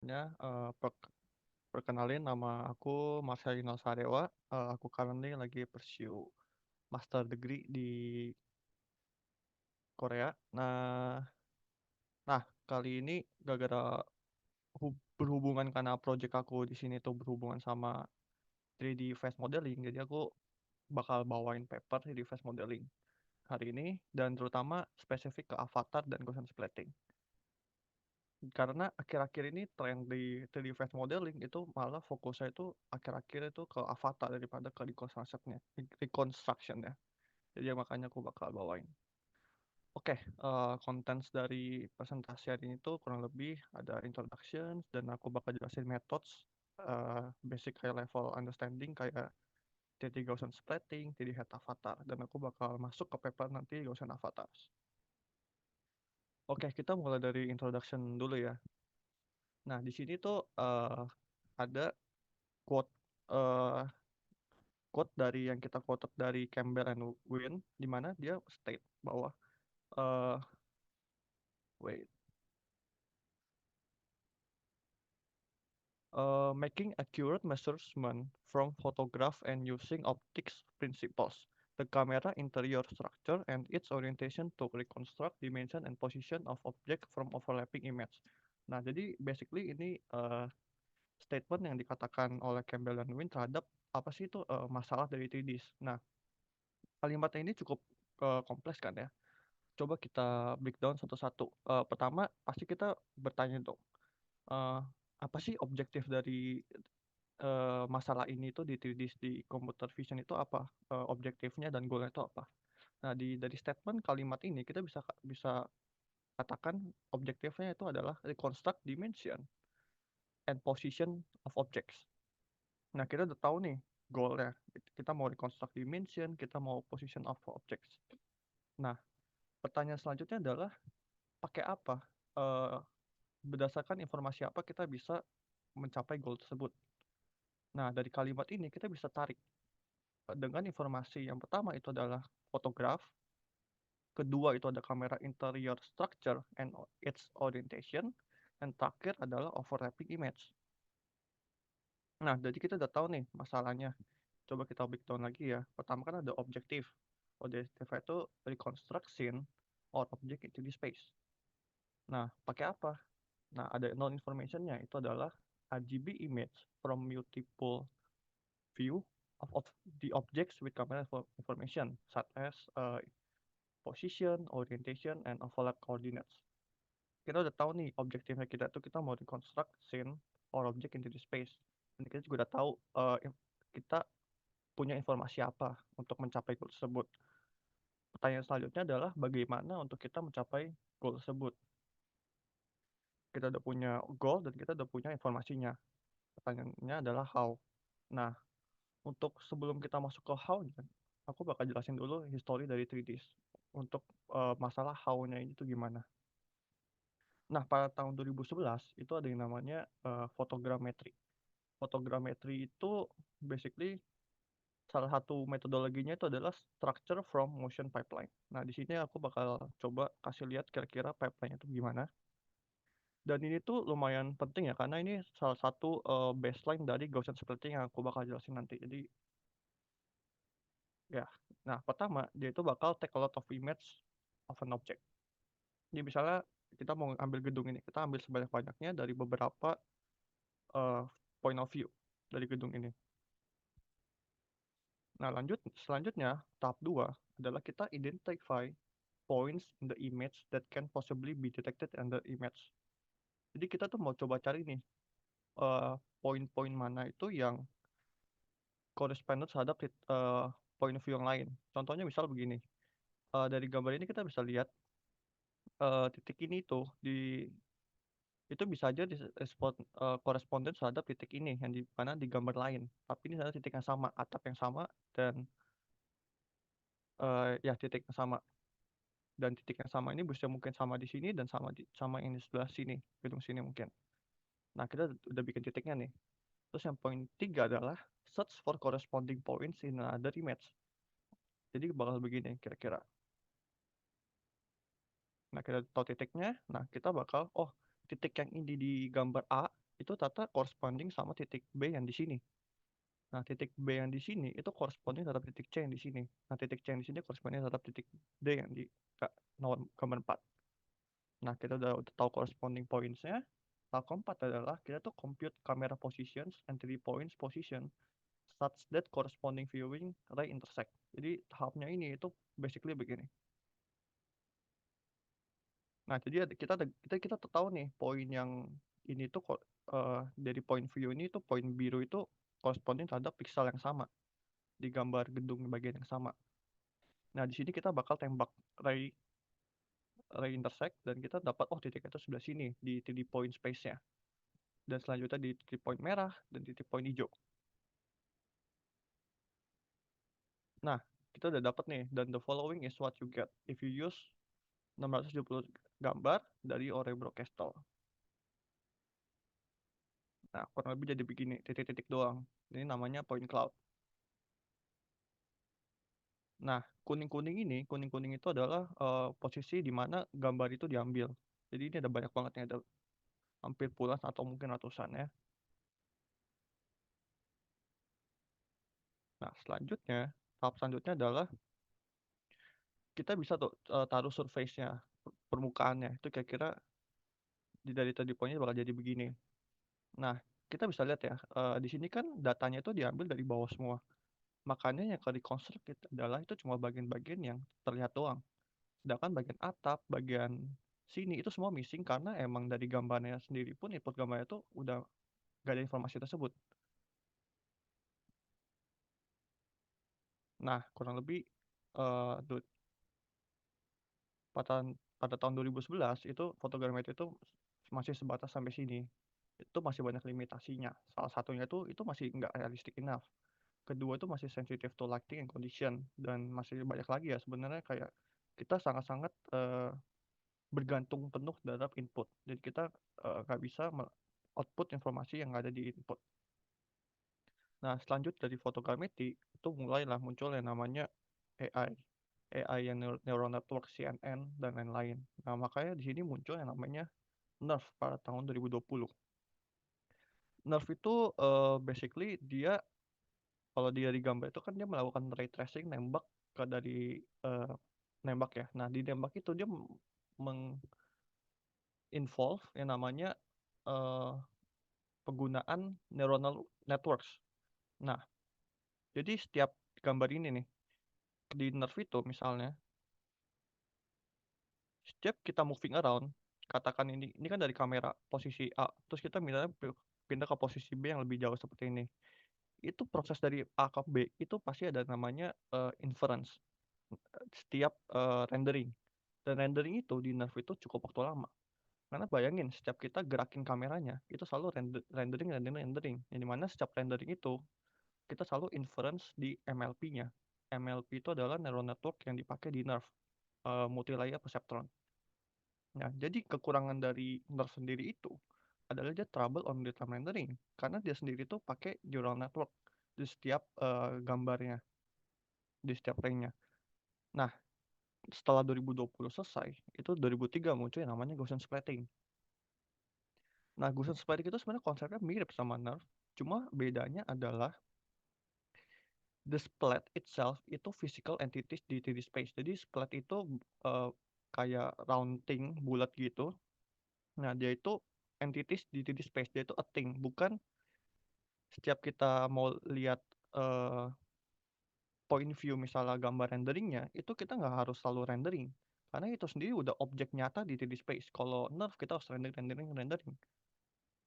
Ya, perkenalin nama aku Marcelino Sadewa. Aku currently lagi pursue master degree di Korea. Nah, kali ini gara-gara berhubungan karena project aku di sini tuh berhubungan sama 3D face modeling, jadi aku bakal bawain paper 3D face modeling hari ini dan terutama spesifik ke avatar dan gaussian splatting. Karena akhir-akhir ini tren di 3D face modeling itu malah fokusnya itu akhir-akhir itu ke avatar daripada ke reconstruction ya. Jadi ya makanya aku bakal bawain. Oke, contents dari presentasi hari ini tuh kurang lebih ada introduction dan aku bakal jelasin methods, basic high level understanding kayak 3D Gaussian splatting, 3D head avatar, dan aku bakal masuk ke paper nanti Gaussian avatars. Oke, kita mulai dari introduction dulu ya. Nah, di sini tuh ada quote eh, quote dari yang kita quoted dari Campbell and Wynne di mana dia state bahwa eh wait making accurate measurement from photograph and using optics principles, the camera interior structure and its orientation to reconstruct dimension and position of object from overlapping image. Nah, jadi basically ini statement yang dikatakan oleh Campbell dan Wynne terhadap apa sih itu masalah dari 3D. Nah, kalimatnya ini cukup kompleks kan ya. Coba kita breakdown satu-satu. Pertama, pasti kita bertanya dong, eh, apa sih objektif dari masalah ini tuh di 3D di computer vision itu apa? Objektifnya dan goalnya itu apa? Nah, dari statement kalimat ini kita bisa bisa katakan objektifnya itu adalah reconstruct dimension and position of objects. Nah, kita udah tahu nih goalnya. Kita mau reconstruct dimension, kita mau position of objects. Nah, pertanyaan selanjutnya adalah pakai apa? Eh, Berdasarkan informasi apa kita bisa mencapai goal tersebut. Nah, dari kalimat ini kita bisa tarik dengan informasi yang pertama itu adalah fotograf, kedua itu ada kamera interior structure and its orientation, dan terakhir adalah overlapping image. Nah, jadi kita udah tahu nih masalahnya. Coba kita breakdown lagi ya. Pertama kan ada objektif. Objektif itu reconstruct scene or object into the space. Nah, pakai apa? Nah, ada non informationnya itu adalah RGB image from multiple view of the objects with camera information such as position, orientation, and overlap coordinates. Kita udah tahu nih objektifnya kita tuh kita mau reconstruct scene or object into the space. Dan kita juga udah tahu kita punya informasi apa untuk mencapai goal tersebut. Pertanyaan selanjutnya adalah bagaimana untuk kita mencapai goal tersebut. Kita udah punya goal dan kita udah punya informasinya. Pertanyaannya adalah how. Nah, untuk sebelum kita masuk ke how, aku bakal jelasin dulu history dari 3D untuk masalah how-nya ini tuh gimana. Nah, pada tahun 2011 itu ada yang namanya fotogrametri. Fotogrametri itu basically salah satu metodologinya itu adalah structure from motion pipeline. Nah, di sini aku bakal coba kasih lihat kira-kira pipeline itu gimana. Dan ini tuh lumayan penting ya karena ini salah satu baseline dari Gaussian splitting yang aku bakal jelasin nanti. Jadi ya, nah pertama dia itu bakal take a lot of image of an object. Jadi misalnya kita mau ambil gedung ini, kita ambil sebanyak-banyaknya dari beberapa uh, point of view dari gedung ini. Nah selanjutnya tahap 2 adalah kita identify points in the image that can possibly be detected in the image. Jadi kita tuh mau coba cari nih uh, poin-poin mana itu yang correspondent terhadap point of view yang lain. Contohnya misal begini, dari gambar ini kita bisa lihat titik ini tuh itu bisa aja di koresponden terhadap titik ini yang di mana di gambar lain. Tapi ini adalah titik yang sama, atap yang sama dan ya titik yang sama. Dan titik yang sama ini bisa mungkin sama di sini dan sama yang di sebelah sini, gedung sini mungkin. Nah, kita udah bikin titiknya nih. Terus yang poin 3 adalah search for corresponding points in another image. Jadi bakal begini kira-kira. Nah, kita tahu titiknya. Nah, kita bakal, oh, titik yang ini di gambar A itu ternyata corresponding sama titik B yang di sini. Nah, titik B yang di sini itu corresponding terhadap titik C yang di sini. Nah, titik C yang di sini corresponding terhadap titik D yang di nomor gambar 4. Nah, kita udah tahu corresponding points-nya. Tahap keempat adalah kita tuh compute camera positions and 3 points position such that corresponding viewing ray intersect. Jadi tahapnya ini itu basically begini. Nah, jadi kita tahu nih poin yang ini tuh kok dari point view ini tuh poin biru itu corresponding terhadap pixel yang sama di gambar gedung bagian yang sama. Nah, di sini kita bakal tembak ray ray intersect dan kita dapat titik itu sebelah sini di 3 point space-nya. Dan selanjutnya di titik point merah dan titik point hijau. Nah, kita udah dapat nih, dan the following is what you get if you use 670 gambar dari Orebro Castle. Nah, kurang lebih jadi begini, titik-titik doang. Ini namanya point cloud. Nah, kuning-kuning itu adalah posisi di mana gambar itu diambil. Jadi ini ada banyak banget nih, ada hampir puluhan atau mungkin ratusan ya. Nah, tahap selanjutnya adalah kita bisa tuh taruh surface-nya, permukaannya. Itu kira-kira dari tadi poinnya bakal jadi begini. Nah, kita bisa lihat ya, di sini kan datanya itu diambil dari bawah semua. Makanya yang kalau reconstruct adalah itu cuma bagian-bagian yang terlihat doang. Sedangkan bagian atap, bagian sini itu semua missing karena emang dari gambarnya sendiri pun input gambarnya itu udah gak ada informasi tersebut. Nah, kurang lebih uh, pada tahun 2011 itu fotogrametri itu masih sebatas sampai sini. Itu masih banyak limitasinya. Salah satunya itu masih nggak realistic enough. Kedua itu masih sensitive to lighting and condition, dan masih banyak lagi ya sebenarnya, kayak kita sangat-sangat bergantung penuh terhadap input, jadi kita nggak bisa output informasi yang ada di input. Nah, selanjutnya dari fotogrametri itu mulailah muncul yang namanya AI yang neural network, CNN dan lain-lain. Nah, makanya di sini muncul yang namanya NERF pada tahun 2020. NERF itu basically dia, kalau dia di gambar itu kan dia melakukan ray tracing nembak dari nembak ya. Nah, di nembak itu dia menginvolve yang namanya uh, penggunaan neuronal networks. Nah, jadi setiap gambar ini nih di nerve itu misalnya, setiap kita moving around, katakan ini kan dari kamera posisi A, terus kita misalnya pindah ke posisi B yang lebih jauh seperti ini. Itu proses dari A ke B itu pasti ada namanya inference setiap rendering. Dan rendering itu di nerve itu cukup waktu lama. Karena bayangin, setiap kita gerakin kameranya, itu selalu rendering. Yang dimana setiap rendering itu, kita selalu inference di MLP-nya. MLP itu adalah neural network yang dipakai di nerve, multi-layer perceptron. Nah, jadi kekurangan dari nerve sendiri itu adalah dia trouble on real-time rendering. Karena dia sendiri tuh pakai neural network di setiap gambarnya, di setiap ray-nya. Nah, setelah 2020 selesai, itu 2003 muncul yang namanya Gaussian splatting. Nah, Gaussian splatting itu sebenarnya konsepnya mirip sama nerve, cuma bedanya adalah the splat itself itu physical entities di 3D space. Jadi splat itu kayak rounding bulat gitu. Nah, dia itu entities di 3D space. Dia itu a thing, bukan setiap kita mau lihat uh, point view misalnya gambar renderingnya, itu kita nggak harus selalu rendering. Karena itu sendiri udah objek nyata di 3D space. Kalau nerve kita harus rendering.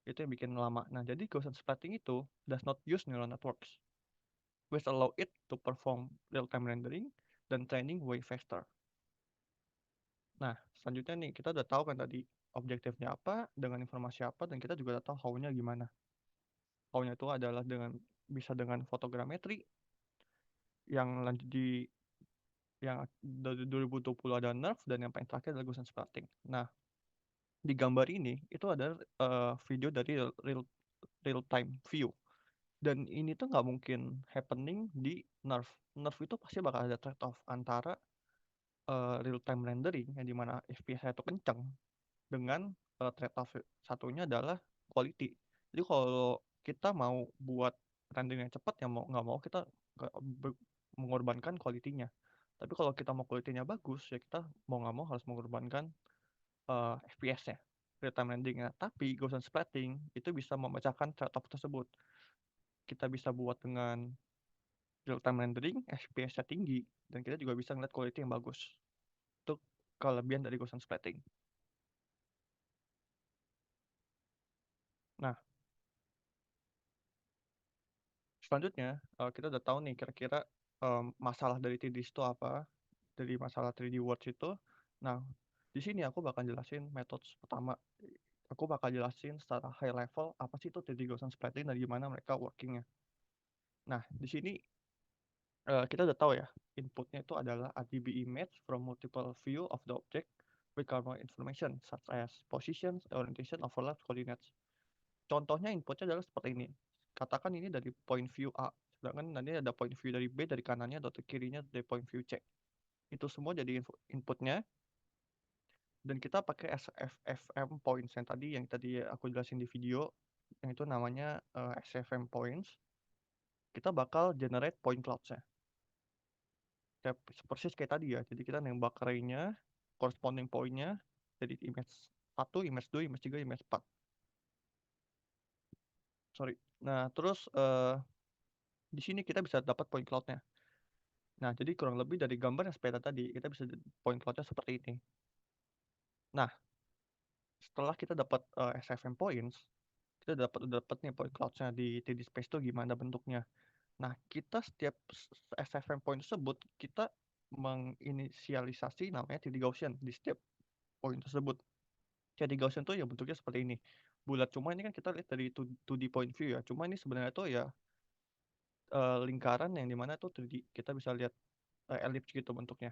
Itu yang bikin lama. Nah, jadi Gaussian splatting itu does not use neural networks, which allow it to perform real-time rendering dan training way faster. Nah, selanjutnya nih, kita udah tahu kan tadi objektifnya apa, dengan informasi apa, dan kita juga udah tahu how-nya gimana. How-nya itu adalah bisa dengan fotogrametri, yang lanjut yang dari 2020 ada NERF, dan yang paling terakhir adalah Gaussian splatting. Nah, di gambar ini itu ada video dari real time view. Dan ini tuh nggak mungkin happening di nerve. Nerve itu pasti bakal ada trade off antara real time rendering yang dimana FPS itu kencang dengan trade off satunya adalah quality. Jadi kalau kita mau buat rendering yang cepat ya mau nggak mau kita mengorbankan quality-nya. Tapi kalau kita mau quality-nya bagus ya kita mau nggak mau harus mengorbankan FPS-nya, real time rendering-nya. Tapi Gaussian splatting itu bisa memecahkan trade-off tersebut. Kita bisa buat dengan real time rendering, FPS-nya tinggi, dan kita juga bisa ngeliat quality yang bagus. Itu kelebihan dari Gaussian splatting. Nah, selanjutnya kita udah tahu nih kira-kira masalah dari 3D itu apa, dari masalah 3D Words itu. Nah, di sini aku bakal jelasin metode pertama. Aku bakal jelasin secara high level apa sih itu 3D Gaussian splatting dan gimana mereka workingnya. Nah, di sini kita udah tahu ya, inputnya itu adalah RGB image from multiple view of the object with more information such as positions, orientation, overlap, coordinates. Contohnya inputnya adalah seperti ini. Katakan ini dari point view A, sedangkan nanti ada point view dari B dari kanannya atau kirinya dari point view C. Itu semua jadi inputnya, dan kita pakai SFM points yang tadi aku jelasin di video, yang itu namanya SFM points. Kita bakal generate point clouds-nya. Persis kayak tadi ya. Jadi kita nembak array-nya, corresponding point-nya, jadi image 1, image 2, image 3, image 4. Sorry. Nah, terus di sini kita bisa dapat point cloud-nya. Nah, jadi kurang lebih dari gambar yang sepeda tadi, kita bisa point cloud-nya seperti ini. Nah, setelah kita dapat SFM points, kita dapat nih point clouds-nya di 3D space itu gimana bentuknya. Nah, kita setiap SFM point tersebut, kita menginisialisasi namanya 3D Gaussian di setiap point tersebut. Jadi Gaussian tuh ya bentuknya seperti ini. Bulat, cuma ini kan kita lihat dari 2D point view ya. Cuma ini sebenarnya tuh ya lingkaran yang dimana tuh 3D. Kita bisa lihat ellipse gitu bentuknya.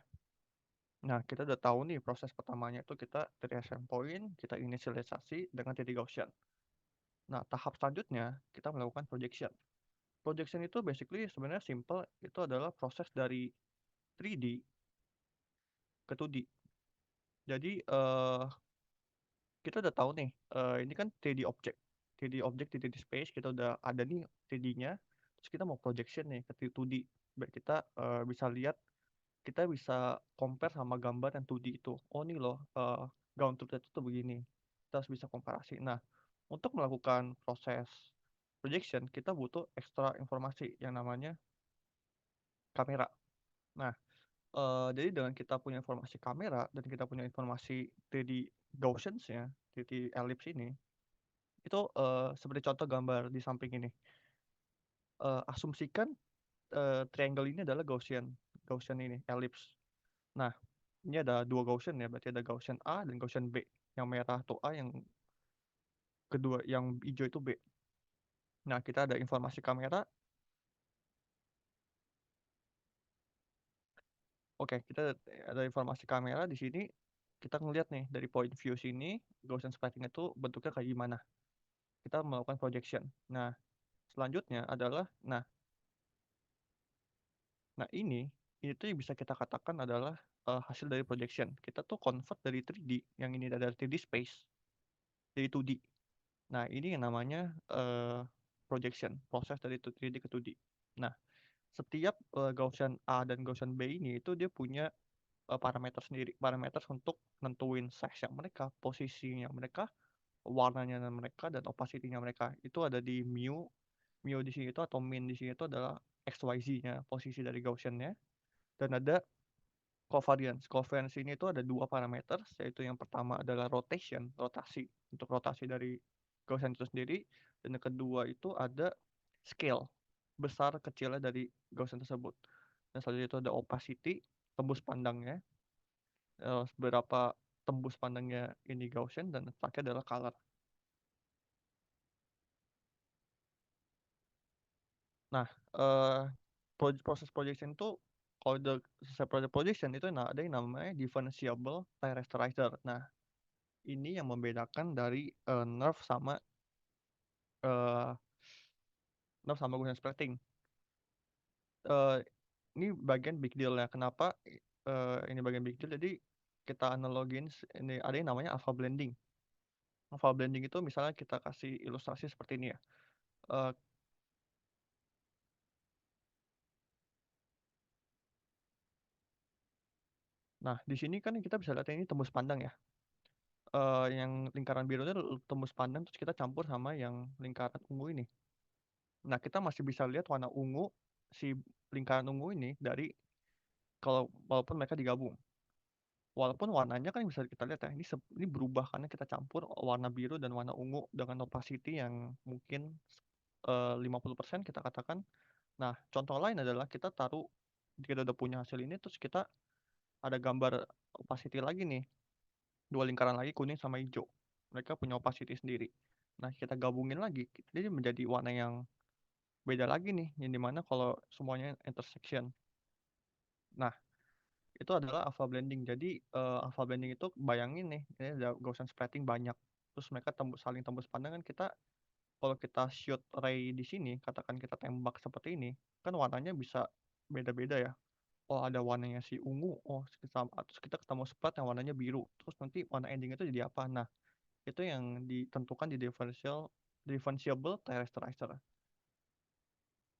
Nah, kita udah tahu nih proses pertamanya itu kita dari SM point, kita inisialisasi dengan 3D Gaussian. Nah, tahap selanjutnya kita melakukan projection. Projection itu basically sebenarnya simple, itu adalah proses dari 3D ke 2D. Jadi kita udah tahu nih, ini kan 3D object. 3D object di 3D space, kita udah ada nih 3D-nya. Terus kita mau projection nih ke 2D. Biar kita bisa lihat, kita bisa compare sama gambar yang 2D itu. Oh nih loh, ground truth itu tuh begini. Kita harus bisa komparasi. Nah, untuk melakukan proses projection, kita butuh ekstra informasi yang namanya kamera. Nah, jadi dengan kita punya informasi kamera dan kita punya informasi 3D Gaussians-nya, 3D ellipse ini, itu seperti contoh gambar di samping ini. Asumsikan triangle ini adalah Gaussian, Gaussian ini, ellipse. Nah, ini ada dua Gaussian ya, berarti ada Gaussian A dan Gaussian B. Yang merah itu A, yang kedua, yang hijau itu B. Nah, kita ada informasi kamera. Oke, kita ada informasi kamera di sini. Kita ngeliat nih dari point view sini, Gaussian splatting itu bentuknya kayak gimana. Kita melakukan projection. Nah, selanjutnya adalah, nah ini itu yang bisa kita katakan adalah hasil dari projection. Kita tuh convert dari 3D, yang ini dari 3D space, dari 2D. Nah, ini yang namanya projection, proses dari 3D ke 2D. Nah, setiap Gaussian A dan Gaussian B ini itu dia punya parameter sendiri, parameter untuk nentuin size yang mereka, posisinya mereka, warnanya mereka, dan opacity-nya mereka. Itu ada di mu. Mu di sini itu atau min di sini itu adalah XYZ-nya, posisi dari Gaussian-nya. Dan ada covariance. Covariance ini itu ada dua parameter, yaitu yang pertama adalah rotation, rotasi, untuk rotasi dari Gaussian itu sendiri. Dan yang kedua itu ada scale, besar kecilnya dari Gaussian tersebut. Dan selanjutnya itu ada opacity, tembus pandangnya, seberapa tembus pandangnya ini Gaussian, dan terakhir adalah color. Nah, proses projection itu, kalau udah selesai proses projection itu ada yang namanya differentiable rasterizer. Nah, ini yang membedakan dari uh, nerf sama Gaussian splatting. Uh, ini bagian big deal ya. Kenapa ini bagian big deal? Jadi kita analogin, ini ada yang namanya alpha blending. Alpha blending itu misalnya kita kasih ilustrasi seperti ini ya. Eh, Nah, di sini kan kita bisa lihat ini tembus pandang ya. Yang lingkaran biru itu tembus pandang terus kita campur sama yang lingkaran ungu ini. Nah, kita masih bisa lihat warna ungu si lingkaran ungu ini dari kalau walaupun mereka digabung. Walaupun warnanya kan bisa kita lihat ya, ini berubah karena kita campur warna biru dan warna ungu dengan opacity yang mungkin 50% kita katakan. Nah, contoh lain adalah kita taruh kita udah punya hasil ini terus kita ada gambar opacity lagi nih. Dua lingkaran lagi kuning sama hijau. Mereka punya opacity sendiri. Nah, kita gabungin lagi, jadi menjadi warna yang beda lagi nih, yang dimana kalau semuanya intersection. Nah, itu adalah alpha blending. Jadi alpha blending itu bayangin nih, ini ada Gaussian spreading banyak. Terus mereka saling tembus pandangan kita kalau kita shoot ray di sini, katakan kita tembak seperti ini, kan warnanya bisa beda-beda ya. Oh ada warnanya si ungu, oh terus kita ketemu splat yang warnanya biru. Terus nanti warna ending itu jadi apa? Nah, itu yang ditentukan di differentiable terrestrializer.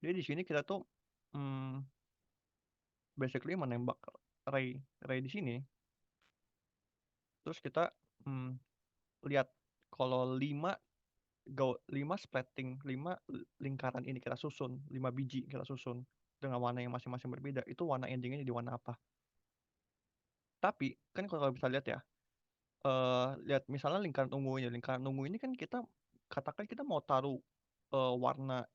Jadi di sini kita tuh hmm, basically menembak ray di sini, terus kita hmm, lihat kalau 5 splatting, 5 lingkaran ini kita susun, 5 biji kita susun dengan warna yang masing-masing berbeda, itu warna endingnya jadi warna apa. Tapi kan kalau bisa lihat ya, lihat misalnya lingkaran ungu ini kan kita katakan kita mau taruh warna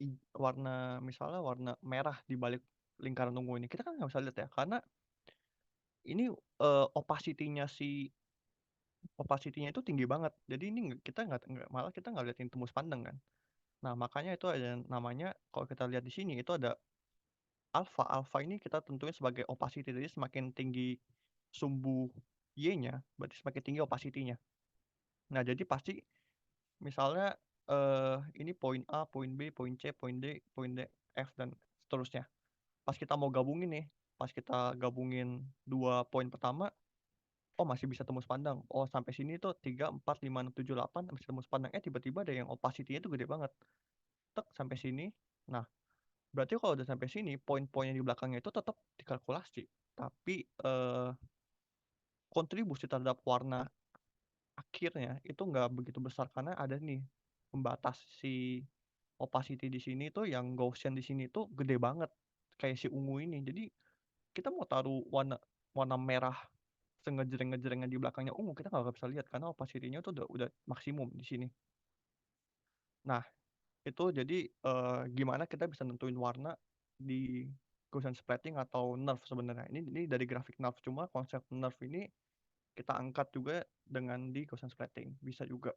misalnya warna merah di balik lingkaran ungu ini, kita kan nggak bisa lihat ya karena ini opacity-nya itu tinggi banget, jadi ini kita malah kita nggak liatin tembus pandang kan. Nah makanya itu ada namanya, kalau kita lihat di sini itu ada alpha. Alpha ini kita tentuin sebagai opacity, jadi semakin tinggi sumbu Y-nya berarti semakin tinggi opacity-nya. Nah jadi pasti misalnya ini poin A, poin B, poin C, poin D, poin D, F dan seterusnya. Pas kita mau gabungin nih, pas kita gabungin dua poin pertama, oh masih bisa tembus pandang. Oh sampai sini tuh 3, 4, 5, 6, 7, 8 masih tembus pandang. Tiba-tiba ada yang opacity-nya tuh gede banget. Tek sampai sini. Nah, berarti kalau udah sampai sini, poin-poin yang di belakangnya itu tetap dikalkulasi. Tapi kontribusi terhadap warna akhirnya itu nggak begitu besar karena ada nih pembatas si opacity di sini tuh yang Gaussian di sini tuh gede banget kayak si ungu ini. Jadi kita mau taruh warna warna merah sengejreng-ngejrengnya di belakangnya ungu kita nggak bisa lihat karena opacity-nya tuh udah maksimum di sini. Nah, itu jadi gimana kita bisa nentuin warna di Gaussian splitting atau nerf sebenarnya. Ini dari grafik nerf, cuma konsep nerf ini kita angkat juga dengan di Gaussian splitting. Bisa juga.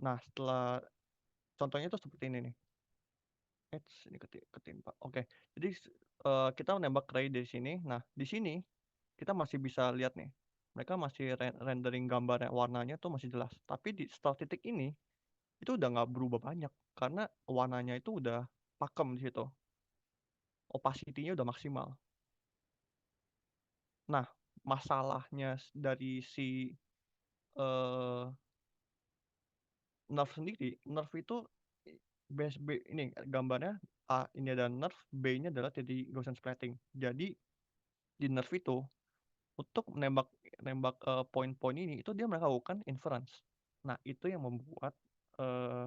Nah, setelah contohnya tuh seperti ini nih. Ini ketimpa. Oke. Jadi kita menembak ray dari sini. Nah, di sini kita masih bisa lihat nih. Mereka masih rendering gambar warnanya tuh masih jelas. Tapi di setelah titik ini itu udah nggak berubah banyak karena warnanya itu udah pakem di situ. Opacity-nya udah maksimal. Nah, masalahnya dari si eh, nerf sendiri, nerf itu ini gambarnya A ini ada nerf, B-nya adalah jadi Gaussian splitting. Jadi di nerf itu untuk menembak nembak poin-poin ini itu dia melakukan inference. Nah, itu yang membuat eh,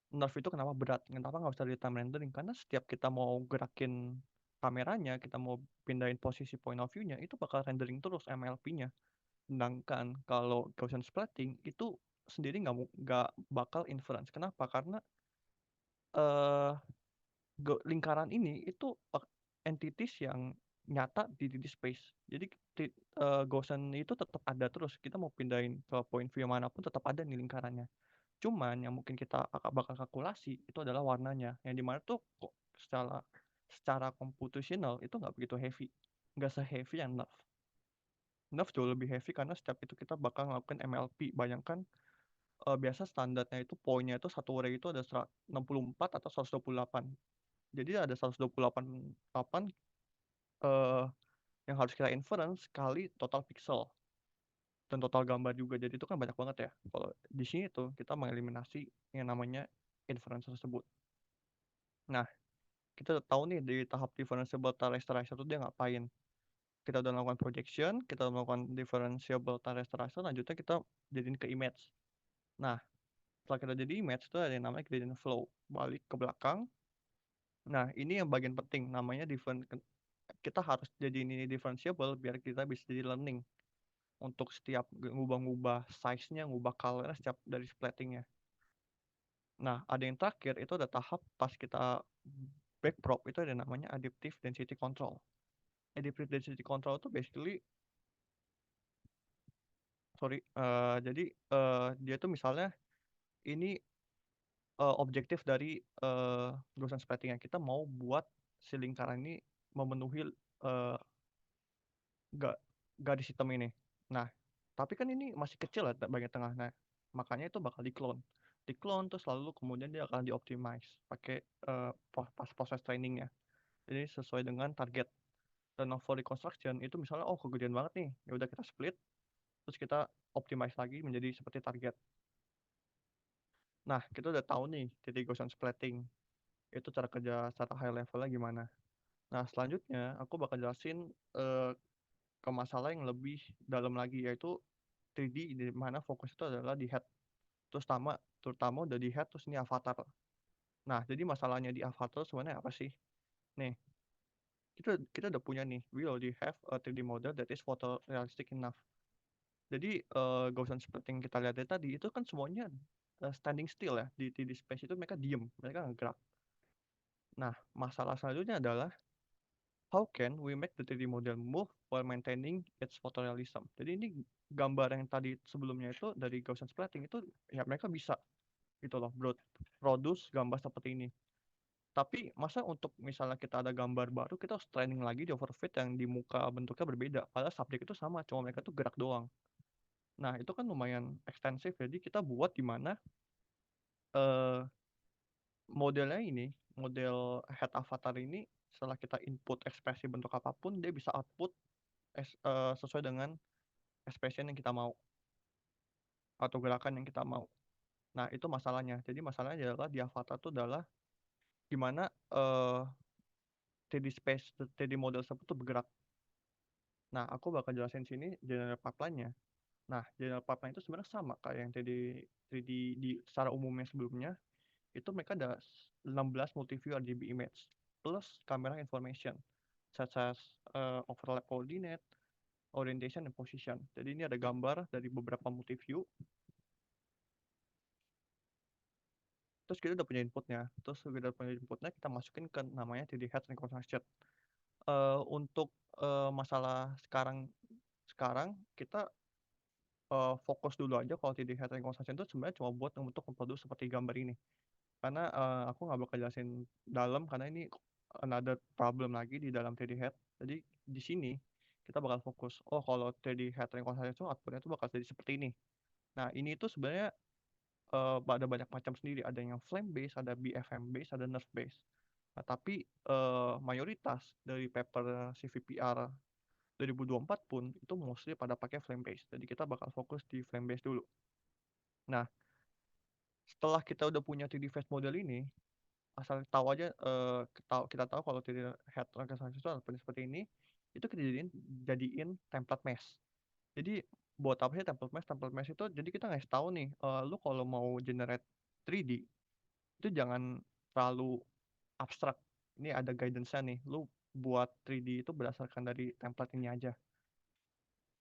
nerf itu kenapa berat, kenapa nggak bisa di time rendering, karena setiap kita mau gerakin kameranya, kita mau pindahin posisi point of view-nya, itu bakal rendering terus MLP-nya. Sedangkan kalau Gaussian splitting itu sendiri nggak bakal inference. Kenapa? Karena eh lingkaran ini itu entities yang nyata di 3D space. Jadi Gaussian itu tetap ada terus. Kita mau pindahin ke point view manapun tetap ada nih lingkarannya. Cuman yang mungkin kita bakal kalkulasi itu adalah warnanya. Yang dimana tuh kok secara computational itu nggak begitu heavy. Nggak se-heavy yang Nerf. Nerf jauh lebih heavy karena setiap itu kita bakal ngelakuin MLP. Bayangkan biasa standarnya itu poinnya itu satu ray itu ada 64 atau 128. Jadi ada 128 yang harus kita inference kali total pixel. dan total gambar juga. Jadi itu kan banyak banget ya. Kalau di sini tuh kita mengeliminasi yang namanya inference tersebut. Nah, kita udah tahu nih di tahap differentiable time restoration itu dia ngapain. Kita udah melakukan projection, kita udah melakukan differentiable time restoration, lanjutnya kita jadiin ke image. Nah, setelah kita jadi image itu ada yang namanya gradient flow, balik ke belakang. Nah, ini yang bagian penting, namanya kita harus jadiin ini differentiable biar kita bisa jadi learning untuk setiap ngubah-ngubah size-nya, ngubah color-nya setiap dari splating-nya. Nah, ada yang terakhir itu ada tahap pas kita backprop itu ada namanya adaptive density control. Adaptive density control itu basically jadi dia tuh misalnya ini objektif dari Gaussian splatting yang kita mau buat si lingkaran ini memenuhi uh, garis hitam ini. Nah, tapi kan ini masih kecil ya bagian tengah. Nah, makanya itu bakal di-clone terus lalu kemudian dia akan di-optimize pakai pas proses trainingnya. Jadi sesuai dengan target. Dan for reconstruction itu misalnya kegedean banget nih, ya udah kita split terus kita optimize lagi menjadi seperti target. Nah, kita udah tahu nih titik Gaussian splatting itu cara kerja secara high levelnya gimana. Nah, selanjutnya aku bakal jelasin ke masalah yang lebih dalam lagi, yaitu 3D di mana fokus itu adalah di head. Terutama udah di head terus ini avatar. Nah, jadi masalahnya di avatar sebenarnya apa sih? Nih, kita udah punya nih, we already have a 3D model that is photorealistic enough. Jadi Gaussian seperti yang kita lihat tadi itu kan semuanya standing still ya di 3D space itu mereka diem, mereka nggak gerak. Nah, masalah selanjutnya adalah how can we make the 3D model move while maintaining its photorealism. Jadi ini gambar yang tadi sebelumnya itu dari Gaussian splatting itu ya mereka bisa gitu loh, produce gambar seperti ini. Tapi masa untuk misalnya kita ada gambar baru kita harus training lagi di overfit yang di muka bentuknya berbeda. Padahal subjek itu sama, cuma mereka tuh gerak doang. Nah itu kan lumayan ekstensif, jadi kita buat di mana eh, modelnya ini, model head avatar ini setelah kita input ekspresi bentuk apapun, dia bisa output sesuai dengan expression yang kita mau atau gerakan yang kita mau. Nah itu masalahnya. Jadi masalahnya adalah di avatar itu adalah gimana 3D space, 3D model tersebut itu bergerak. Nah aku bakal jelasin sini general pipeline-nya. Nah general pipeline itu sebenarnya sama kayak yang 3D di secara umumnya sebelumnya. Itu mereka ada 16 multi-view RGB image plus camera information such as overlap coordinate, orientation, dan position. Jadi ini ada gambar dari beberapa multi-view. Terus kita udah punya inputnya. Terus kita punya inputnya, kita masukin ke namanya 3D Head Reconstruction. Untuk masalah sekarang kita fokus dulu aja kalau 3D Head Reconstruction itu sebenarnya cuma buat untuk memproduksi seperti gambar ini. Karena aku nggak bakal jelasin dalam karena ini another problem lagi di dalam 3D Head. Jadi di sini kita bakal fokus. Kalau 3D Head Reconstruction itu outputnya itu bakal jadi seperti ini. Nah ini itu sebenarnya ada banyak macam sendiri. Ada yang flame base, ada BFM base, ada nerve base. Nah, tapi mayoritas dari paper CVPR 2024 pun itu mostly pada pakai flame base. Jadi kita bakal fokus di flame base dulu. Nah, setelah kita udah punya 3D face model ini, asal tahu aja kita tahu kalau 3D head reconstruction itu seperti ini, itu kita jadiin template mesh. Jadi buat apa sih template mesh? Template mesh itu jadi kita ngasih tahu nih, lu kalau mau generate 3D itu jangan terlalu abstrak. Ini ada guidance-nya nih. Lu buat 3D itu berdasarkan dari template ini aja.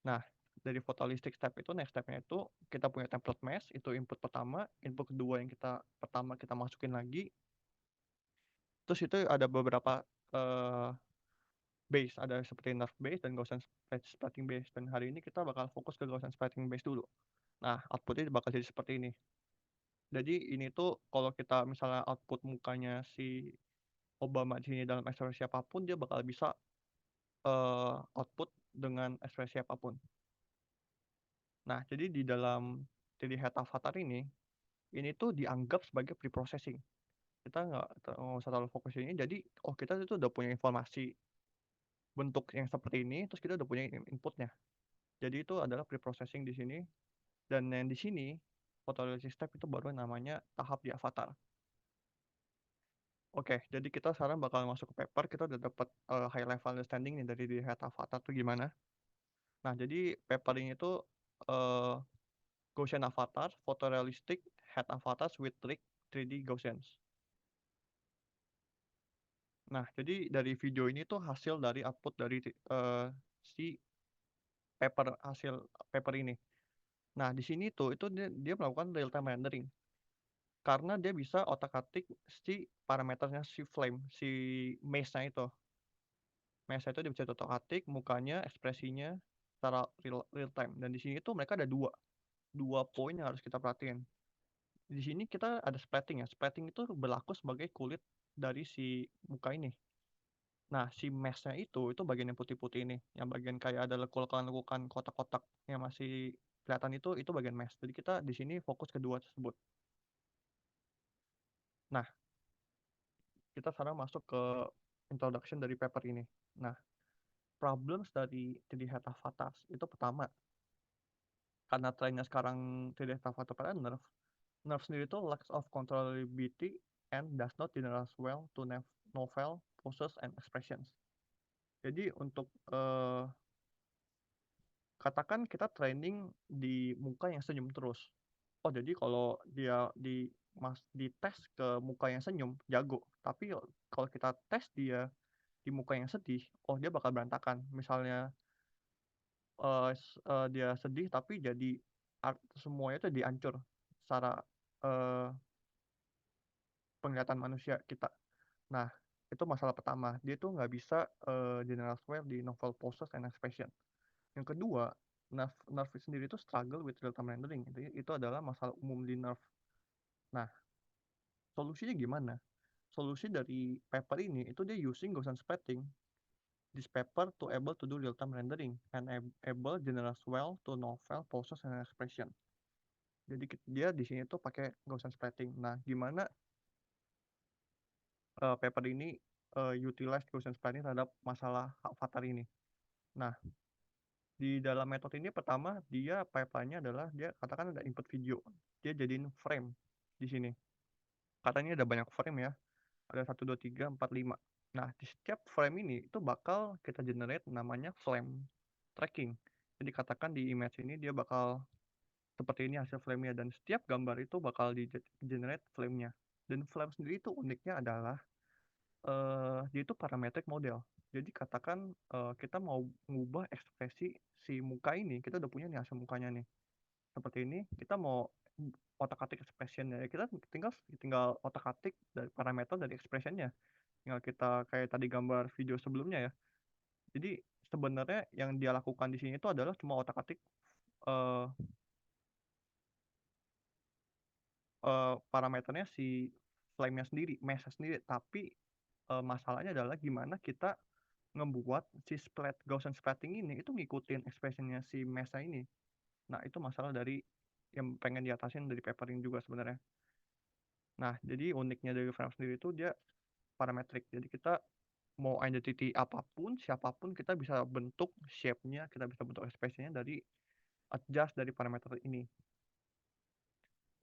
Nah, dari photorealistic step itu next step-nya itu kita punya template mesh, itu input pertama, input kedua yang pertama kita masukin lagi. Terus itu ada beberapa base, ada seperti nerve base dan Gaussian splatting base. Dan hari ini kita bakal fokus ke Gaussian splatting base dulu. Nah, outputnya bakal jadi seperti ini. Jadi ini tuh kalau kita misalnya output mukanya si Obama di sini dalam ekspresi apapun, dia bakal bisa output dengan ekspresi apapun. Nah, jadi di dalam 3D head avatar ini tuh dianggap sebagai pre-processing. Kita nggak usah terlalu fokus ini. Jadi, kita itu udah punya informasi bentuk yang seperti ini, terus kita udah punya inputnya. Jadi itu adalah pre-processing di sini, dan yang di sini photorealistic step itu baru namanya tahap di avatar. Oke, jadi kita sekarang bakal masuk ke paper. Kita udah dapat high level understanding nih dari di head avatar tuh gimana. Nah, jadi paper ini tuh uh, Gaussian avatar, photorealistic head avatars with trick 3D Gaussians. Nah, jadi dari video ini tuh hasil dari output dari si hasil paper ini. Nah, di sini tuh itu dia melakukan real time rendering karena dia bisa otak-atik si parameternya si flame, si mesh-nya itu. Mesh itu dia bisa otak-atik mukanya, ekspresinya secara real time. Dan di sini tuh mereka ada dua poin yang harus kita perhatiin. Di sini kita ada splatting ya. Splatting itu berlaku sebagai kulit dari si muka ini. Nah, si mesh-nya itu bagian yang putih-putih ini, yang bagian kayak ada lekukan-lekukan kotak-kotak yang masih kelihatan itu bagian mesh. Jadi kita di sini fokus kedua tersebut. Nah, kita sekarang masuk ke introduction dari paper ini. Nah, problems dari 3D head avatars itu pertama, karena trennya sekarang 3D head avatar pada nerf. Nerf sendiri itu lacks of controllability and does not generalize well to novel poses and expressions. Jadi untuk katakan kita training di muka yang senyum terus. Oh, jadi kalau dia di tes ke muka yang senyum, jago. Tapi kalau kita tes dia di muka yang sedih, oh dia bakal berantakan. Misalnya dia sedih tapi jadi semuanya itu dihancur secara uh, penglihatan manusia kita. Nah, itu masalah pertama. Dia tuh nggak bisa general swear di novel poses and expression. Yang kedua, Nerf sendiri itu struggle with real-time rendering. Itu adalah masalah umum di Nerf. Nah, solusinya gimana? Solusi dari paper ini itu dia using Gaussian splatting this paper to able to do real-time rendering and able general well to novel poses and expression. Jadi dia di sini tuh pakai Gaussian splatting. Nah, gimana paper ini utilize Gaussian splatting terhadap masalah avatar ini? Nah, di dalam metode ini pertama dia pipeline-nya adalah dia katakan ada input video. Dia jadiin frame di sini. Katanya ada banyak frame ya. Ada 1 2 3 4 5. Nah, di setiap frame ini itu bakal kita generate namanya flame tracking. Jadi katakan di image ini dia bakal seperti ini hasil flame-nya, dan setiap gambar itu bakal di generate flame-nya. Dan flame sendiri itu uniknya adalah dia itu parametric model. Jadi katakan kita mau mengubah ekspresi si muka ini, kita udah punya nih hasil mukanya nih. Seperti ini, kita mau otak-atik expression-nya. Ya, kita tinggal otak-atik dari parameter dari expression-nya. Tinggal kita kayak tadi gambar video sebelumnya ya. Jadi sebenarnya yang dia lakukan di sini itu adalah cuma otak-atik uh, parameternya si flame-nya sendiri, mesh-nya sendiri. Tapi masalahnya adalah gimana kita ngebuat si Gaussian splatting ini itu ngikutin expressionnya si mesh ini. Nah, itu masalah dari yang pengen diatasin dari paper ini juga sebenarnya. Nah, jadi uniknya dari frame sendiri itu dia parametrik. Jadi kita mau identity apapun, siapapun, kita bisa bentuk shape-nya, kita bisa bentuk expression-nya dari adjust dari parameter ini.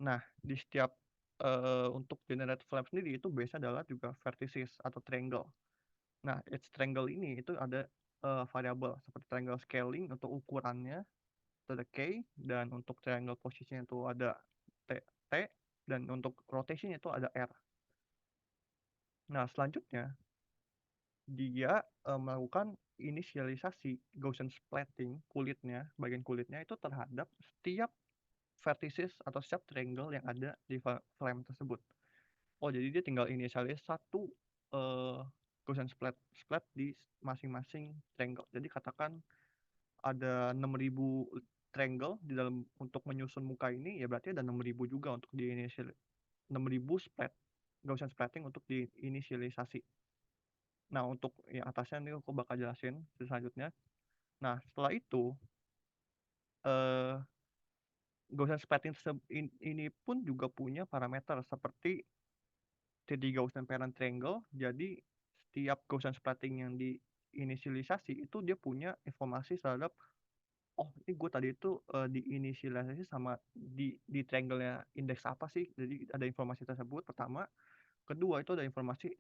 Nah, di setiap untuk generate flame sendiri itu biasanya adalah juga vertices atau triangle. Nah, each triangle ini itu ada variabel seperti triangle scaling untuk ukurannya, itu ada K, dan untuk triangle position itu ada T, dan untuk rotation itu ada R. Nah, selanjutnya dia melakukan inisialisasi Gaussian splatting bagian kulitnya itu terhadap setiap vertices atau setiap triangle yang ada di flame tersebut. Oh, jadi dia tinggal inisialis satu Gaussian splat di masing-masing triangle. Jadi katakan ada 6.000 triangle di dalam untuk menyusun muka ini, ya berarti ada 6.000 juga untuk di initial 6.000 Gaussian splatting untuk diinisialisasi. Nah, untuk yang atasnya ini aku bakal jelasin selanjutnya. Nah, setelah itu eh, Gaussian splatting ini pun juga punya parameter seperti 3D Gaussian parent triangle. Jadi setiap Gaussian splatting yang diinisialisasi itu dia punya informasi terhadap Oh, ini gue tadi itu diinisialisasi sama di triangle-nya indeks apa sih? Jadi ada informasi tersebut pertama, kedua itu ada informasi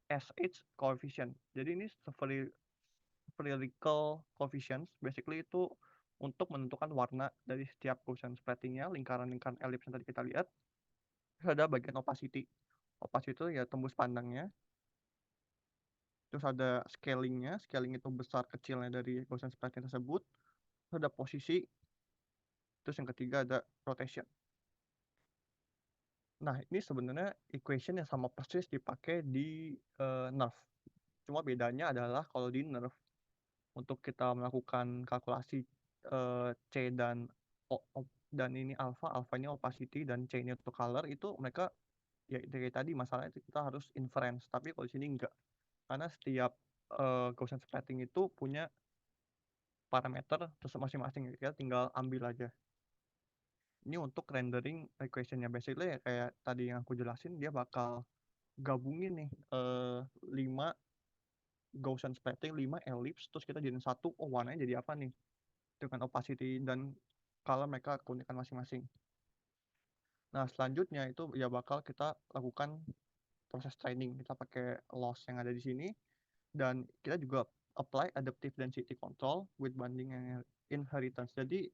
SH coefficient. Jadi ini spherical coefficients, basically itu untuk menentukan warna dari setiap Gaussian splitting-nya, lingkaran-lingkaran elips yang tadi kita lihat. Terus ada bagian opacity. Opacity itu ya tembus pandangnya. Terus ada scaling-nya, scaling itu besar kecilnya dari Gaussian splitting tersebut. Terus ada posisi, terus yang ketiga ada rotation. Nah, ini sebenarnya equation yang sama persis dipakai di NERV. Cuma bedanya adalah kalau di NERV, untuk kita melakukan kalkulasi C dan dan ini alpha ini opacity dan C ini untuk color, itu mereka ya dari tadi masalahnya kita harus inference, tapi kalau di sini enggak. Karena setiap Gaussian splitting itu punya parameter terus masing-masing, kita tinggal ambil aja. Ini untuk rendering equation-nya, basically ya kayak tadi yang aku jelasin, dia bakal gabungin nih 5 Gaussian splitting, 5 ellipse, terus kita jadiin satu, oh warnanya jadi apa nih? Dengan opacity dan color mereka keunikan masing-masing. Nah, selanjutnya itu ya bakal kita lakukan proses training. Kita pakai loss yang ada di sini, dan kita juga apply adaptive density control with binding and inheritance. Jadi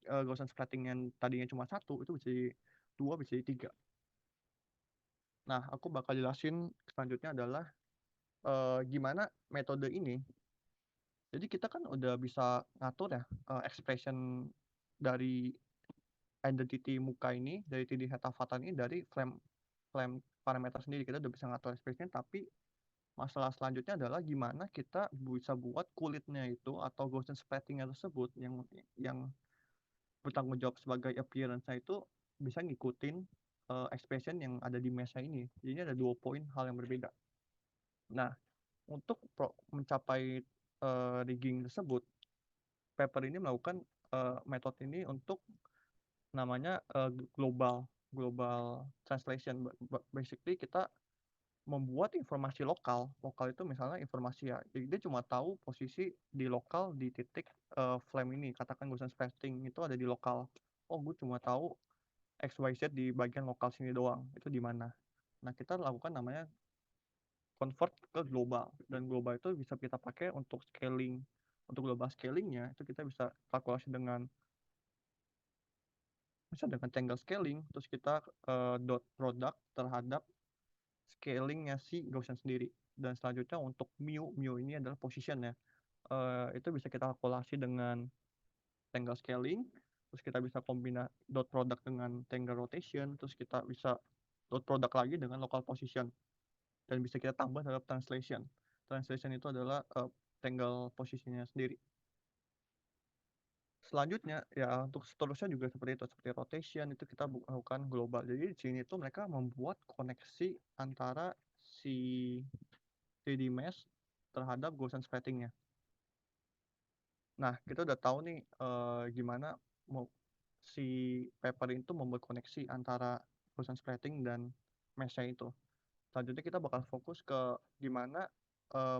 Gaussian splitting yang tadinya cuma satu, itu bisa jadi dua, bisa jadi tiga. Nah, aku bakal jelasin selanjutnya adalah gimana metode ini. Jadi kita kan udah bisa ngatur ya expression dari identity muka ini, dari 3D avatar ini, dari frame parameter sendiri. Kita udah bisa ngatur expression, tapi masalah selanjutnya adalah gimana kita bisa buat kulitnya itu atau Gaussian splitting-nya tersebut yang bertanggung jawab sebagai appearance-nya itu bisa ngikutin expression yang ada di mesh ini. Jadi ini ada 2 poin hal yang berbeda. Nah, untuk mencapai rigging tersebut, Pepper ini melakukan metode ini untuk namanya global translation. Basically kita membuat informasi lokal itu misalnya informasi ya, jadi dia cuma tahu posisi di lokal di titik flame ini, katakan Gaussian splitting itu ada di lokal, oh gue cuma tahu XYZ di bagian lokal sini doang, itu di mana. Nah, kita lakukan namanya convert ke global, dan global itu bisa kita pakai untuk scaling. Untuk global scalingnya itu kita bisa kalkulasi dengan tangle scaling, terus kita dot product terhadap scalingnya si Gaussian sendiri. Dan selanjutnya untuk mu ini adalah position ya. Itu bisa kita kalkulasi dengan tangle scaling, terus kita bisa kombinasi dot product dengan tangle rotation, terus kita bisa dot product lagi dengan local position, dan bisa kita tambah terhadap translation. Translation itu adalah tangle posisinya sendiri. Selanjutnya ya untuk seterusnya juga seperti itu, seperti rotation itu kita lakukan global. Jadi di sini tuh mereka membuat koneksi antara si 3D mesh terhadap Gaussian splitting-nya. Nah, kita udah tahu nih gimana si paper itu membuat koneksi antara Gaussian splitting dan mesh-nya itu. Selanjutnya kita bakal fokus ke gimana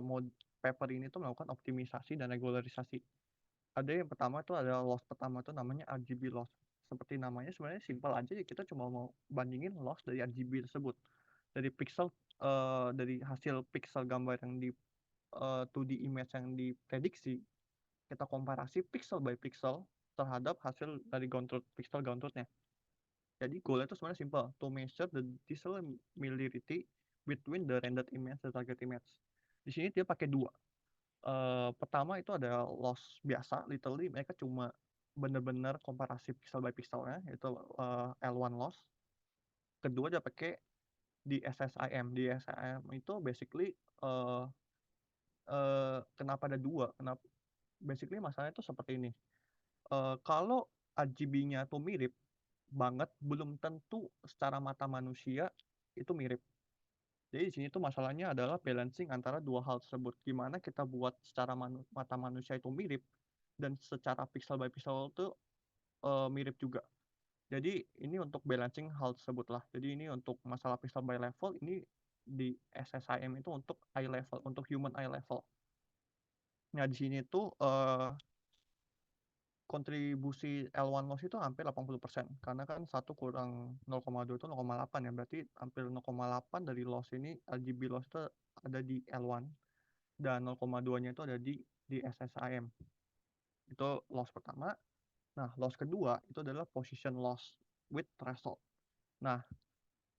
mode paper ini tuh melakukan optimisasi dan regularisasi. Ada yang pertama tuh ada loss pertama tuh namanya RGB loss. Seperti namanya sebenarnya simpel aja ya, kita cuma mau bandingin loss dari RGB tersebut. Dari pixel dari hasil pixel gambar yang di 2D image yang diprediksi, kita komparasi pixel by pixel terhadap hasil dari pixel groundtruth-nya. Jadi goalnya itu sebenarnya simple, to measure the dissimilarity between the rendered image dan target image. Di sini dia pakai dua. Pertama itu ada loss biasa, literally mereka cuma benar-benar komparasi pixel by pixelnya, itu L1 loss. Kedua dia pakai di SSIM. Di SSIM itu basically kenapa ada dua? Kenapa? Basically masalahnya itu seperti ini. Kalau RGB-nya tuh mirip banget, belum tentu secara mata manusia itu mirip. Jadi di sini tuh masalahnya adalah balancing antara dua hal tersebut. Gimana kita buat secara mata manusia itu mirip, dan secara pixel by pixel itu mirip juga. Jadi ini untuk balancing hal tersebut lah. Jadi ini untuk masalah pixel by level, ini di SSIM itu untuk eye level, untuk human eye level. Nah, di sini tuh kontribusi L1 loss itu hampir 80%, karena kan 1 kurang 0,2 itu 0,8 ya, berarti hampir 0,8 dari loss ini, RGB loss itu ada di L1, dan 0,2-nya itu ada di SSIM. Itu loss pertama. Nah, loss kedua itu adalah position loss with threshold. Nah,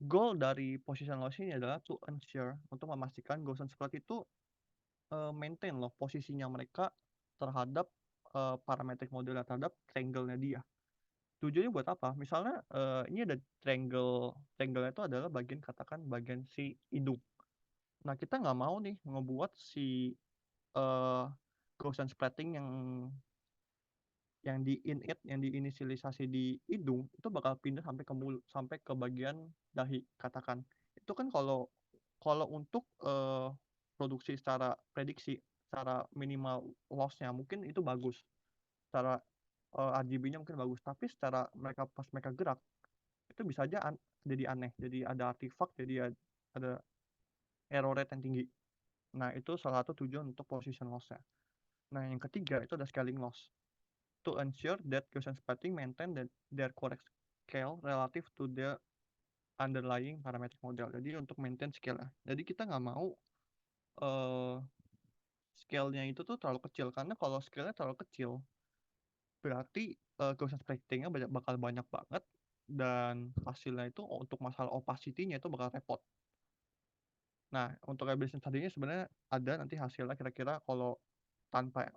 goal dari position loss ini adalah to ensure, untuk memastikan Gaussian spread itu maintain loh posisinya mereka terhadap parametric model, terhadap triangle-nya dia. Tujuannya buat apa? Misalnya ini ada triangle-nya itu adalah katakan bagian si hidung. Nah, kita nggak mau nih ngebuat si Gaussian spreading yang diinisialisasi di hidung itu bakal pindah sampai ke mulut, sampai ke bagian dahi katakan. Itu kan kalau untuk produksi secara prediksi, secara minimal loss-nya mungkin itu bagus, secara RGB-nya mungkin bagus, tapi secara pas mereka gerak itu bisa aja jadi aneh, jadi ada artifak, jadi ada error rate yang tinggi. Nah, itu salah satu tujuan untuk position loss-nya. Nah, yang ketiga itu ada scaling loss, to ensure that Gaussian spreading maintain their correct scale relative to the underlying parametric model. Jadi untuk maintain scale-nya. Jadi kita nggak mau scale-nya itu tuh terlalu kecil, karena kalau scale-nya terlalu kecil berarti Gaussian spreading-nya bakal banyak banget, dan hasilnya itu untuk masalah opacity-nya itu bakal repot. Nah, untuk evaluation tadinya sebenarnya ada nanti hasilnya kira-kira kalau tanpa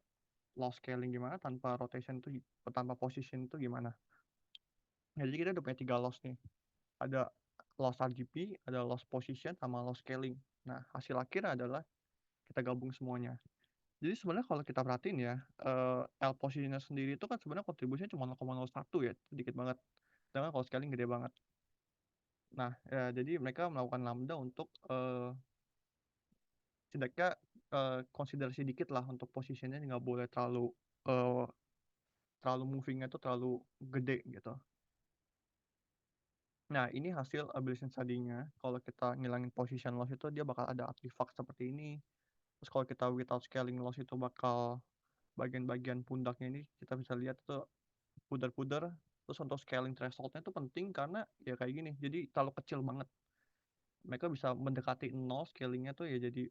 loss scaling gimana, tanpa rotation itu, tanpa position itu gimana. Nah, jadi kita udah punya 3 loss nih. Ada loss RGB, ada loss position, sama loss scaling. Nah, hasil akhir adalah kita gabung semuanya. Jadi sebenarnya kalau kita perhatiin ya, L positionnya sendiri itu kan sebenarnya kontribusinya cuma 0,01 ya, sedikit banget. Sedangkan kalau scaling gede banget. Nah, ya, jadi mereka melakukan lambda untuk setidaknya konsiderasi dikit lah untuk posisinya, nggak boleh terlalu movingnya itu terlalu gede gitu. Nah, ini hasil ablation study-nya. Kalau kita ngilangin position loss itu dia bakal ada artifact seperti ini. Terus kalau kita without scaling loss itu bakal bagian-bagian pundaknya ini kita bisa lihat itu pudar-pudar. Terus untuk scaling threshold-nya itu penting karena ya kayak gini. Jadi terlalu kecil banget. Mereka bisa mendekati 0 scalingnya tuh ya, jadi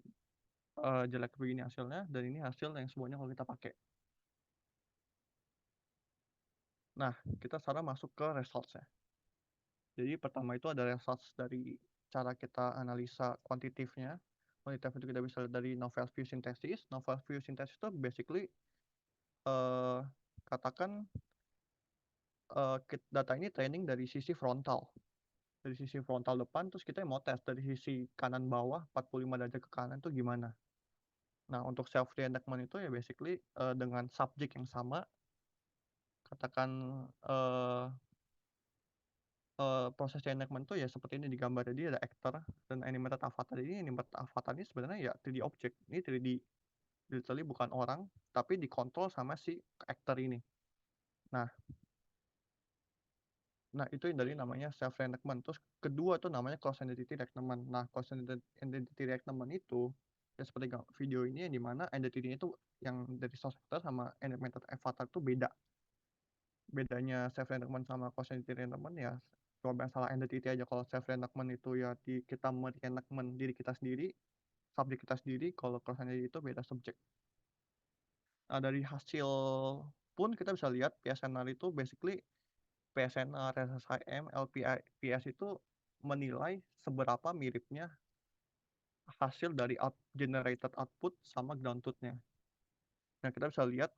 jelek begini hasilnya, dan ini hasil yang semuanya kalau kita pakai. Nah, kita sekarang masuk ke results-nya. Jadi pertama itu ada results dari cara kita analisa kuantitatifnya. Kuantitatif itu kita bisa lihat dari novel view synthesis. Novel view synthesis itu basically katakan data ini training dari sisi frontal. Dari sisi frontal depan, terus kita mau tes dari sisi kanan bawah 45 derajat ke kanan itu gimana. Nah, untuk self reenactment itu ya basically dengan subjek yang sama, katakan proses reenactment itu ya seperti ini di gambar. Jadi ada actor dan animated avatar. Ini animated avatar ini sebenarnya ya 3D object. Ini 3D literally bukan orang, tapi dikontrol sama si actor ini. Nah, itu yang dari namanya self reenactment. Terus kedua itu namanya cross identity reenactment. Nah, cross identity reenactment itu ya seperti video ini, yang dimana identity-nya itu yang dari source actor sama animated avatar itu beda. Bedanya self reenactment sama cross identity reenactment ya cuma masalah identity aja. Kalau self reenactment itu ya kita mereenactment diri kita sendiri, subjek kita sendiri. Kalau cross identity itu beda subjek. Nah, dari hasil pun kita bisa lihat PSNR itu basically PSNR, SSIM, LPS itu menilai seberapa miripnya hasil dari generated output sama ground truth-nya. Nah, kita bisa lihat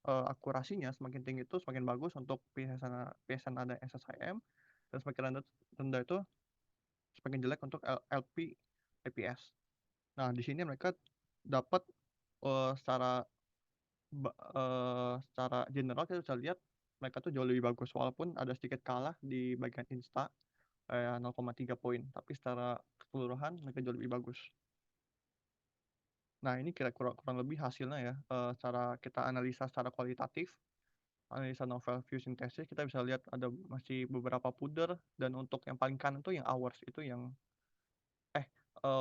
akurasinya semakin tinggi itu semakin bagus untuk PSNR dan SSIM, dan semakin rendah itu semakin jelek untuk LP IPS. Nah, di sini mereka dapat secara general kita bisa lihat mereka tuh jauh lebih bagus, walaupun ada sedikit kalah di bagian insta 0,3 poin, tapi secara keseluruhan mereka jauh lebih bagus. Nah, ini kira-kira kurang lebih hasilnya ya. Cara kita analisa secara kualitatif, analisa novel view synthesis, kita bisa lihat ada masih beberapa pudar, dan untuk yang paling kanan tuh yang hours itu yang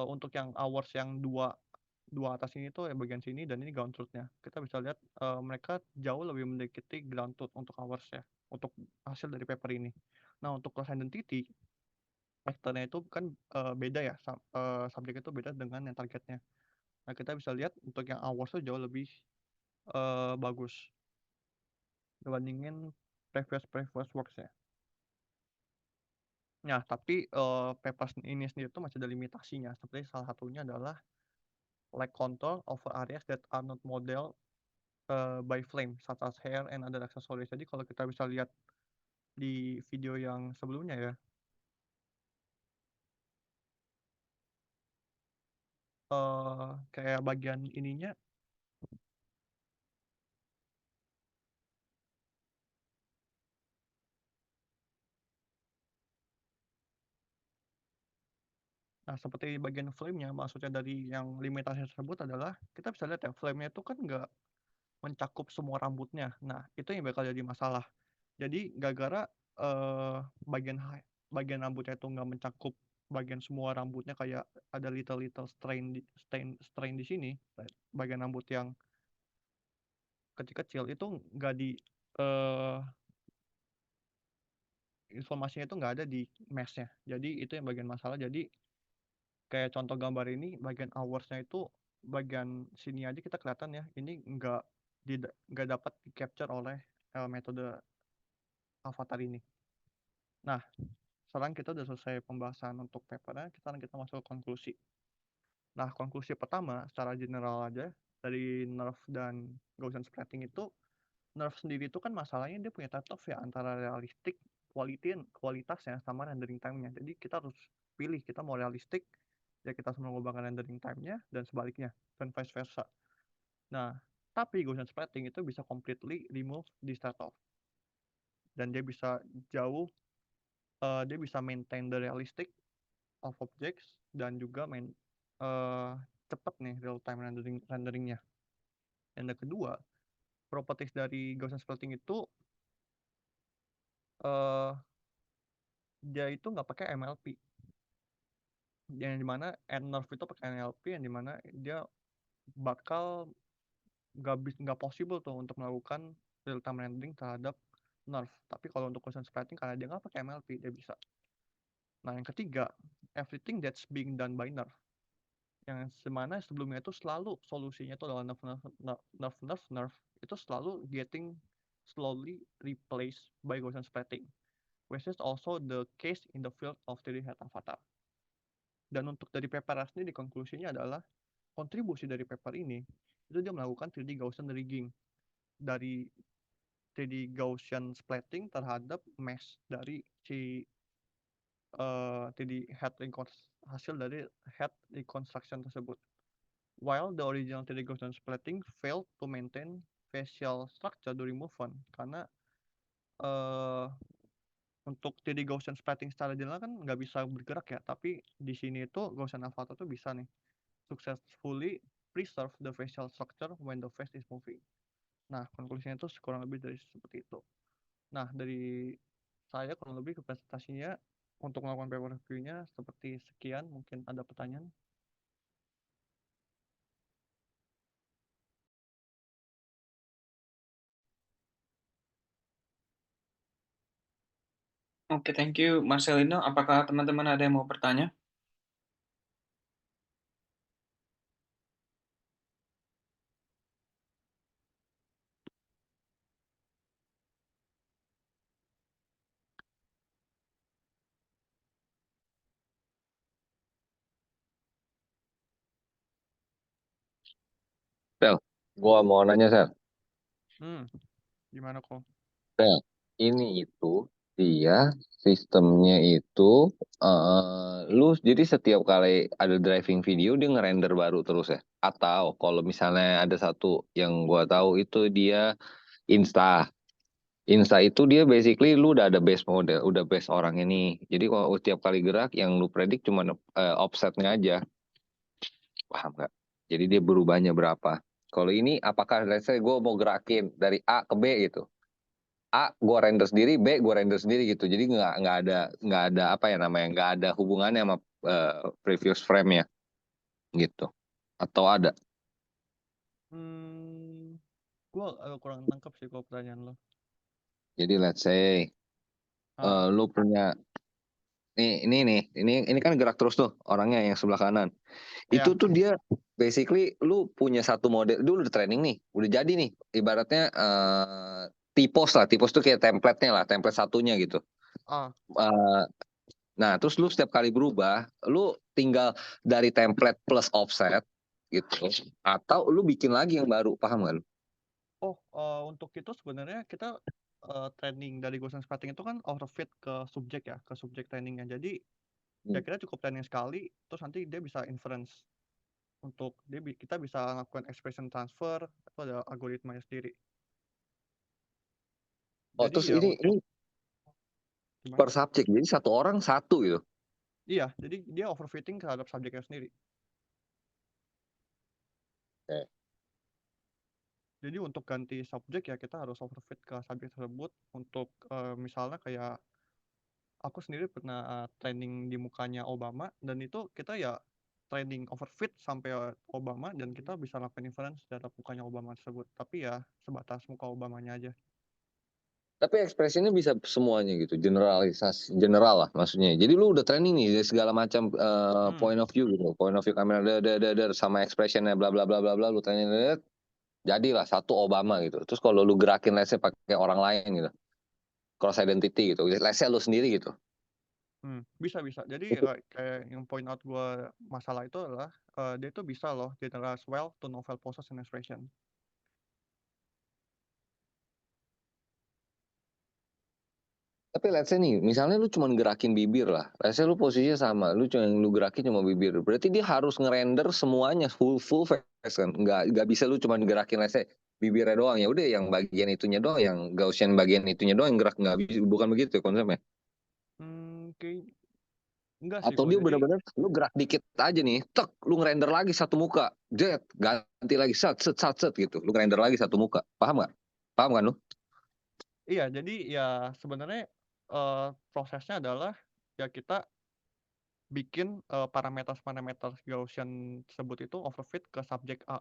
untuk yang hours yang 2 dua atas ini tuh bagian sini dan ini ground truth-nya. Kita bisa lihat mereka jauh lebih mendekati ground truth untuk hours ya, untuk hasil dari paper ini. Nah, untuk class identity, pattern-nya itu kan beda ya, subjek itu beda dengan yang targetnya. Nah, kita bisa lihat untuk yang hours tuh jauh lebih bagus dibandingin previous works ya. Nah, tapi papers ini sendiri tuh masih ada limitasinya. Seperti salah satunya adalah lack control over areas that are not modeled by flame, such as hair and other accessories. Jadi kalau kita bisa lihat di video yang sebelumnya ya, kayak bagian ininya, nah seperti bagian flame-nya, maksudnya dari yang limitasi tersebut adalah kita bisa lihat ya, flame-nya itu kan nggak mencakup semua rambutnya. Nah, itu yang bakal jadi masalah. Jadi gara-gara eh, bagian bagian rambutnya itu nggak mencakup bagian semua rambutnya, kayak ada little strain di sini, bagian rambut yang kecil-kecil itu nggak di eh, informasinya itu nggak ada di mesh-nya. Jadi itu yang bagian masalah. Jadi kayak contoh gambar ini, bagian hours-nya itu bagian sini aja kita kelihatan ya, ini nggak dapat di capture oleh metode avatar ini. Nah, sekarang kita udah selesai pembahasan untuk papernya, sekarang kita masuk ke konklusi. Nah, konklusi pertama secara general aja dari nerf dan Gaussian splitting itu, nerf sendiri itu kan masalahnya dia punya trade-off ya antara realistik, kualitasnya sama rendering time-nya. Jadi kita harus pilih, kita mau realistik ya kita harus mengubahkan rendering time-nya, dan sebaliknya, dan vice versa. Nah, tapi Gaussian splitting itu bisa completely remove this trade-off, dan dia bisa jauh dia bisa maintain the realistic of objects, dan juga cepet nih real time renderingnya. Dan yang kedua, properties dari Gaussian splitting itu uh, dia itu nggak pakai MLP, yang dimana NNerf itu pakai NLP, yang dimana dia bakal nggak possible tuh untuk melakukan real time rendering terhadap nerf. Tapi kalau untuk Gaussian splitting, karena dia nggak pakai MLP, dia bisa. Nah, yang ketiga, everything that's being done by nerf, yang semana sebelumnya itu selalu solusinya itu adalah nerf itu selalu getting slowly replaced by Gaussian splitting, which is also the case in the field of 3D head avatar. Dan untuk dari paper sendiri, konklusinya adalah kontribusi dari paper ini itu dia melakukan 3D Gaussian rigging dari 3D Gaussian splitting terhadap mesh dari si 3D hasil dari head reconstruction tersebut. While the original 3D Gaussian splitting failed to maintain facial structure during movement, karena untuk 3D Gaussian splitting secara general kan nggak bisa bergerak ya, tapi di sini itu Gaussian avatar tuh bisa nih successfully preserve the facial structure when the face is moving. Nah, konklusinya itu kurang lebih dari seperti itu. Nah, dari saya kurang lebih ke presentasinya untuk melakukan paper review-nya seperti sekian. Mungkin ada pertanyaan? Oke, thank you Marcelino. Apakah teman-teman ada yang mau bertanya? Sel, gua mau nanya Sel. Gimana kok? Sel, ini itu dia sistemnya itu lu jadi setiap kali ada driving video dia ngerender baru terus ya? Atau kalau misalnya ada satu yang gua tahu itu dia Insta. Insta itu dia basically lu udah ada base model, udah base orang ini. Jadi kalau setiap kali gerak yang lu predik cuma offsetnya aja. Paham nggak? Jadi dia berubahnya berapa? Kalau ini apakah let's say gue mau gerakin dari A ke B gitu. A gue render sendiri, B gue render sendiri gitu. Jadi nggak ada apa ya namanya, nggak ada hubungannya sama previous frame-nya gitu. Atau ada? Gue kurang nangkep sih kalau pertanyaan lo. Jadi let's say lu punya ini kan gerak terus tuh orangnya yang sebelah kanan. Ya, Itu tuh dia basically lu punya satu model, lu udah training nih, udah jadi nih. Ibaratnya tipos lah, tipos tuh kayak template-nya lah, template satunya gitu. ah, Eh, nah, terus lu setiap kali berubah, lu tinggal dari template plus offset gitu, atau lu bikin lagi yang baru, paham gak lu? untuk itu sebenarnya kita training dari Gaussian splatting itu kan overfit ke subjek ya, ke subjek trainingnya. Jadi ya kita cukup training sekali, terus nanti dia bisa inference untuk kita bisa lakukan expression transfer, itu ada algoritmanya sendiri. Oh, Jadi terus ya ini untuk gimana? per subjek, jadi satu orang satu gitu. Iya, jadi dia overfitting terhadap subjeknya sendiri. Oke. Jadi untuk ganti subjek ya kita harus overfit ke subjek tersebut untuk misalnya kayak aku sendiri pernah training di mukanya Obama dan itu kita ya training overfit sampai Obama dan kita bisa lakukan inference terhadap mukanya Obama tersebut. Tapi ya sebatas muka Obamanya aja. Tapi ekspresinya bisa semuanya gitu, generalisasi, general lah maksudnya. Jadi lu udah training nih dari segala macam point of view gitu, point of view kamera, sama expressionnya bla bla bla bla bla, lu training, jadilah satu Obama gitu. Terus kalau lu gerakin let's say pakai orang lain gitu, cross identity gitu, let's say lu sendiri gitu. Bisa. Jadi kayak yang point out gue masalah itu adalah dia itu bisa loh generalize well to novel poses and expression. Tapi let's say nih, misalnya lu cuma gerakin bibir lah. Let's say lu posisinya sama, lu gerakin cuma bibir. Berarti dia harus ngerender semuanya full face kan. Nggak bisa lu cuma gerakin let's say bibirnya doang. Ya udah yang bagian itunya doang, yang Gaussian bagian itunya doang yang gerak, nggak bisa, bukan begitu ya konsepnya. Kayak enggak sih Atau kok. dia Jadi benar-benar lu gerak dikit aja nih, tek, lu ngerender lagi satu muka, jet, ganti lagi, set gitu. Lu ngerender lagi satu muka. Paham nggak? Paham kan lu? iya, jadi ya sebenarnya prosesnya adalah ya kita bikin parameter Gaussian tersebut itu overfit ke subjek A.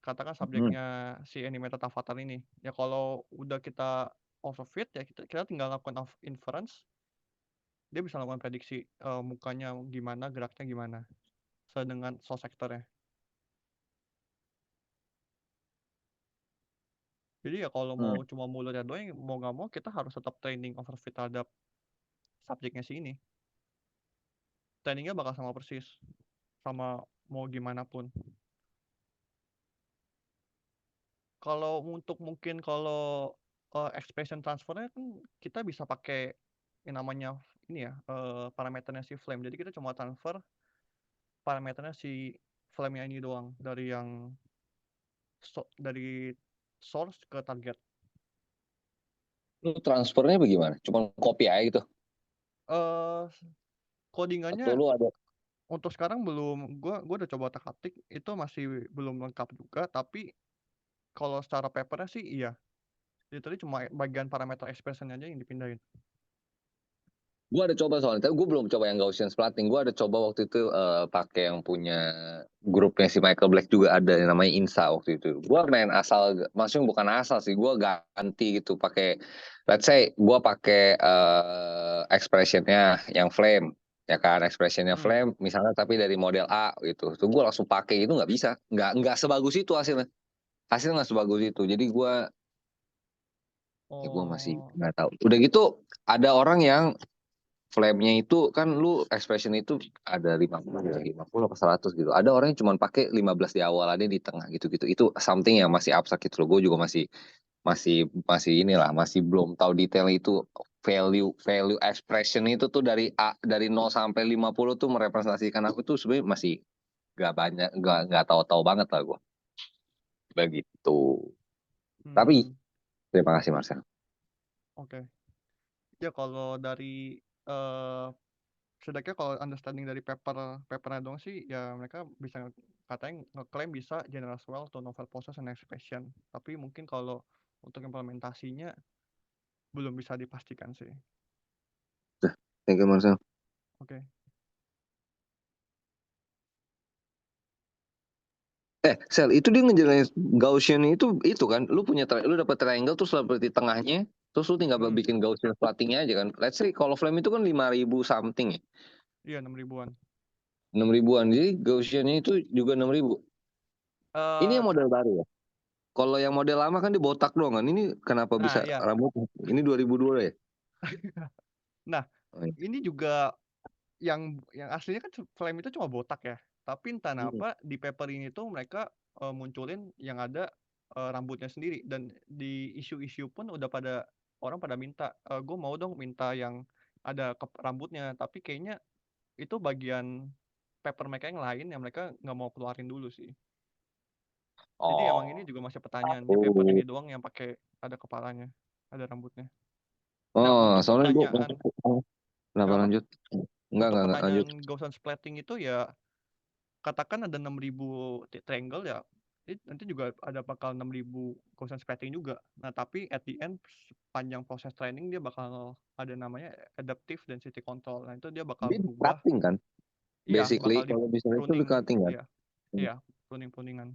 Katakan subjeknya si animated avatar ini. Ya kalau udah kita overfit ya kita tinggal lakukan inference, dia bisa lakukan prediksi mukanya gimana, geraknya gimana, sedengan source sector-nya. Jadi ya kalau mau cuma mulutnya doang, mau nggak mau kita harus tetap training overfit terhadap subjeknya si ini. Trainingnya bakal sama persis, sama mau gimana pun. Kalau untuk mungkin kalau expression transfernya kan kita bisa pakai yang namanya ini ya parameternya si flame. Jadi kita cuma transfer parameternya si flame-nya ini doang dari yang dari source ke target. Lu transfernya bagaimana? Cuma copy aja gitu? eh Atau Codingannya lu ada? untuk sekarang belum, gua udah coba otak-atik itu masih belum lengkap juga, tapi kalau secara papernya sih iya. Jadi tadi cuma bagian parameter expression aja yang dipindahin. Gue ada coba soalnya, tapi gue belum coba yang Gaussian splatting. Gue ada coba waktu itu pakai yang punya grupnya si Michael Black juga ada yang namanya Insa waktu itu. Gue main asal, maksudnya bukan asal sih, gue ganti gitu pakai, let's say gue pakai expressionnya yang flame, ya kan, expressionnya flame, misalnya tapi dari model A gitu. Tuh gue langsung pakai itu nggak bisa, nggak sebagus itu hasilnya. Hasilnya nggak sebagus itu. Jadi gue masih nggak tahu. Udah gitu ada orang yang flame-nya itu kan lu expression itu ada 50 apa 100 gitu. Ada orang yang cuma pakai 15 di awal, ada di tengah gitu-gitu. Itu something yang masih abstrak gitu loh. Gue juga masih inilah, masih belum tahu detail itu value expression itu tuh dari 0 sampai 50 tuh merepresentasikan aku tuh sebenarnya masih gak banyak, gak tahu-tahu banget lah gue. Begitu. Tapi terima kasih Marcel. Oke. Ya kalau dari setidaknya kalau understanding dari papernya dong sih ya mereka bisa katanya ngeklaim bisa general well to novel process and expression, tapi mungkin kalau untuk implementasinya belum bisa dipastikan sih. Thank you Marcel. Oke. Sel, itu dia ngejalanin Gaussian itu kan, lu dapat triangle terus seperti tengahnya, terus lu tinggal Hmm, bikin Gaussian plottingnya aja kan. Let's say kalau flame itu kan 5.000 something ya, iya 6 ribuan. 6 ribuan. Jadi Gaussiannya itu juga 6.000. Ini Eh, yang model baru ya. Kalau yang model lama kan dia botak doang kan. Ini kenapa nah bisa ya, rambut? Ini 2002 ya. nah Oh, iya. ini juga yang aslinya kan flame itu cuma botak ya. Tapi entah Hmm. kenapa di paper ini tuh mereka munculin yang ada rambutnya sendiri, dan di isu-isu pun udah orang pada minta, gue mau dong minta yang ada rambutnya, tapi kayaknya itu bagian paper mereka yang lain yang mereka nggak mau keluarin dulu sih. Jadi emang ini Oh. juga masih pertanyaan, di paper ini doang yang pakai ada kepalanya, ada rambutnya. Nah, untuk Soalnya gue pertanyaan kenapa apa? lanjut? Enggak Untuk lanjut. pertanyaan Gaussian splatting itu ya, katakan ada 6.000 triangle ya, nanti juga ada bakal 6.000 Gaussian splatting juga. Nah, tapi at the end sepanjang proses training dia bakal ada namanya adaptive density control. Nah, itu dia bakal Dia berubah. cutting kan. Iya, Basically bakal di kalau misalnya itu di pruning. cutting kan. Iya, iya, pruning-pruningan.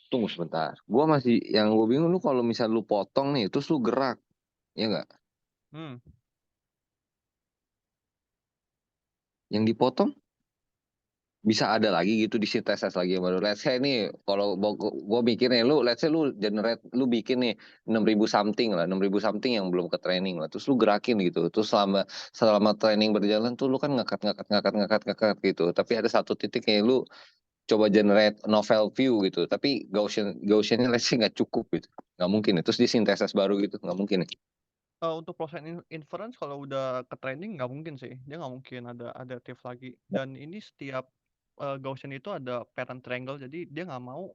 Tunggu sebentar. Yang gue bingung, lu kalau misal lu potong nih terus lu gerak, ya nggak? Hmm. Yang dipotong bisa ada lagi gitu disintesis lagi yang baru. Let's say nih, kalau gue mikirnya let's say lu bikin nih 6.000 something lah, 6.000 something yang belum ke training lah. Terus lu gerakin gitu. Terus selama training berjalan tuh lu kan ngangkat gitu. Tapi ada satu titik yang lu coba generate novel view gitu. Tapi Gaussiannya let's say nggak cukup gitu. Nggak mungkin ya. Terus disintesis baru gitu. Nggak mungkin ya. Untuk proses inference kalau udah ke training nggak mungkin sih, dia nggak mungkin ada adaptive lagi. Dan ini setiap Gaussian itu ada parent triangle, jadi dia nggak mau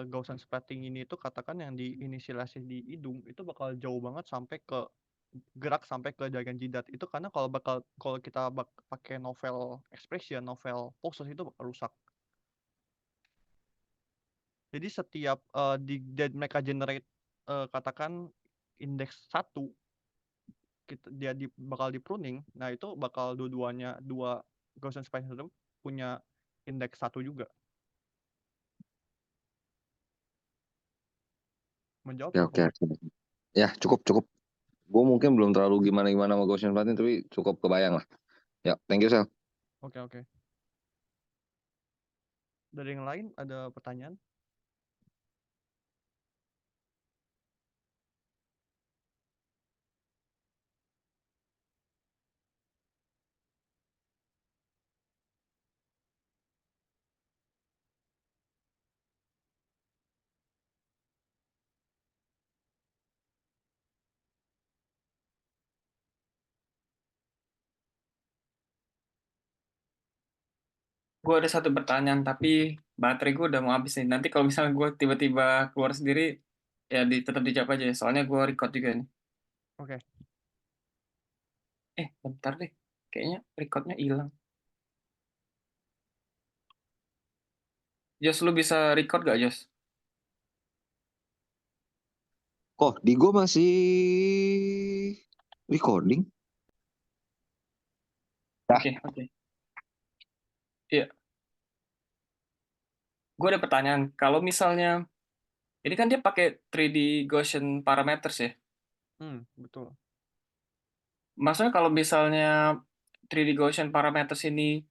Gaussian splatting ini itu, katakan yang diinisialisasi di hidung itu bakal jauh banget sampai ke gerak sampai ke jaringan jidat itu, karena kalau kita pakai novel expression, novel poses itu bakal rusak. Jadi setiap mereka generate katakan indeks 1, dia bakal di pruning. Nah, itu bakal dua Gaussian splatting itu punya indeks 1 juga. Menjawab Ya cukup. oke. Ya cukup. Gue mungkin belum terlalu gimana sama Gaussian Platin, tapi cukup kebayang lah. Ya, thank you Sel. Oke. Dari yang lain ada pertanyaan? Gue ada satu pertanyaan, tapi baterai gue udah mau habis nih. Nanti kalau misalnya gue tiba-tiba keluar sendiri, ya tetap dijawab aja ya. Soalnya gue record juga nih. Oke. Bentar deh. Kayaknya recordnya hilang. Jos, lu bisa record gak, Jos? Kok di gue masih recording? Oke. Iya, gue ada pertanyaan. Kalau misalnya, ini kan dia pakai 3D Gaussian parameters ya. Betul. Maksudnya kalau misalnya 3D Gaussian parameters ini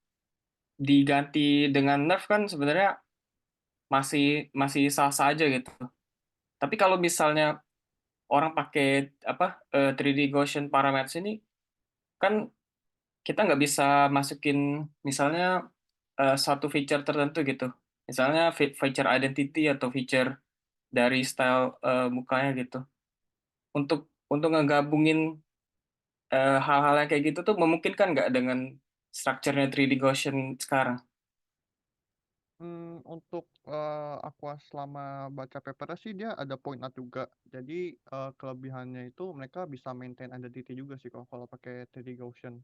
diganti dengan nerf kan sebenarnya masih masih sah-sah aja gitu. Tapi kalau misalnya orang pakai 3D Gaussian parameters ini, kan kita nggak bisa masukin misalnya satu feature tertentu gitu. Misalnya feature identity atau feature dari style mukanya gitu. Untuk ngegabungin hal-hal yang kayak gitu tuh memungkinkan nggak dengan structure-nya 3D Gaussian sekarang? Untuk aku selama baca papernya sih dia ada point out juga. Jadi kelebihannya itu mereka bisa maintain identity juga sih kalau pakai 3D Gaussian.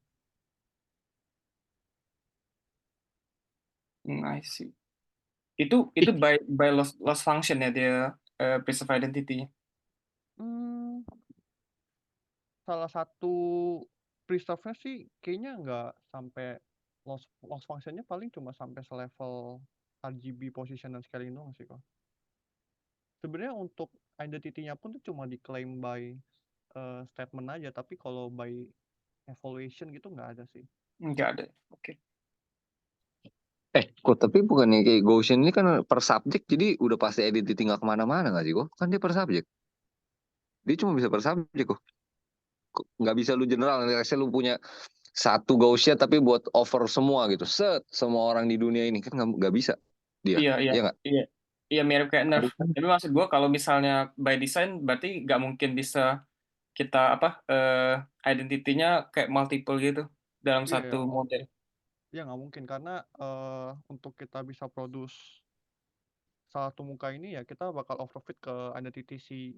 I see. Itu by loss function ya dia preserve identity. Hmm, Salah satu preserve-nya sih kayaknya nggak sampai loss functionnya paling cuma sampai selevel RGB position dan scaling doang sih kok. Sebenarnya untuk identity-nya pun tuh cuma diklaim by statement aja, tapi kalau by evaluation gitu nggak ada sih. Nggak ada. Oke. Kok tapi bukannya kayak Gaussian ini kan per subjek, jadi udah pasti identity nggak kemana-mana nggak sih kok? Kan dia per subjek. Dia cuma bisa per subjek kok. Nggak bisa lu general, nanti lu punya satu Gaussian tapi buat over semua gitu. Semua orang di dunia ini kan nggak bisa dia. Iya, iya, Iya nggak? iya. Iya, mirip kayak Nerf. Tapi maksud gue kalau misalnya by design berarti nggak mungkin bisa kita identity-nya kayak multiple gitu dalam Iya, satu model. ya nggak mungkin karena untuk kita bisa produce satu muka ini ya kita bakal overfit ke identity si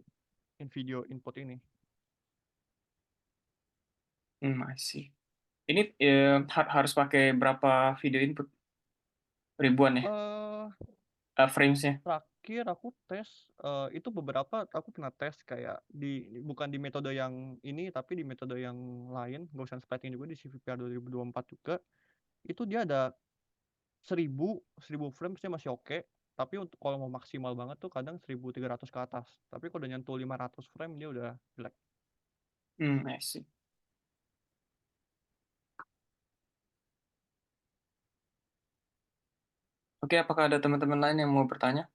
in video input ini. I see. Ini harus pakai berapa video input? Ribuan ya? Frames-nya. Terakhir aku tes itu beberapa aku pernah tes kayak bukan di metode yang ini tapi di metode yang lain, Gaussian splitting juga di CVPR 2024 juga. Itu dia ada 1000 frames dia masih oke, tapi untuk kalau mau maksimal banget tuh kadang 1300 ke atas. Tapi kalau udah nyentuh 500 frame dia udah jelek. I see. Oke, apakah ada teman-teman lain yang mau bertanya?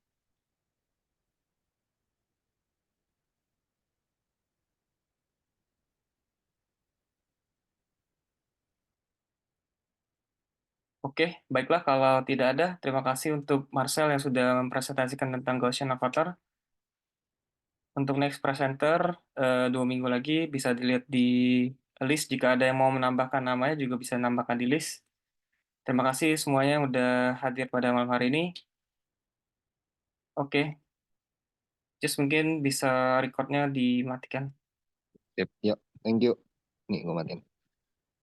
Oke, baiklah kalau tidak ada, terima kasih untuk Marcel yang sudah mempresentasikan tentang Gaussian Avatar. Untuk next presenter, 2 minggu lagi bisa dilihat di list. Jika ada yang mau menambahkan namanya juga bisa menambahkan di list. Terima kasih semuanya yang udah hadir pada malam hari ini. Oke, just mungkin bisa recordnya dimatikan. Yep, thank you. Nih gue matiin.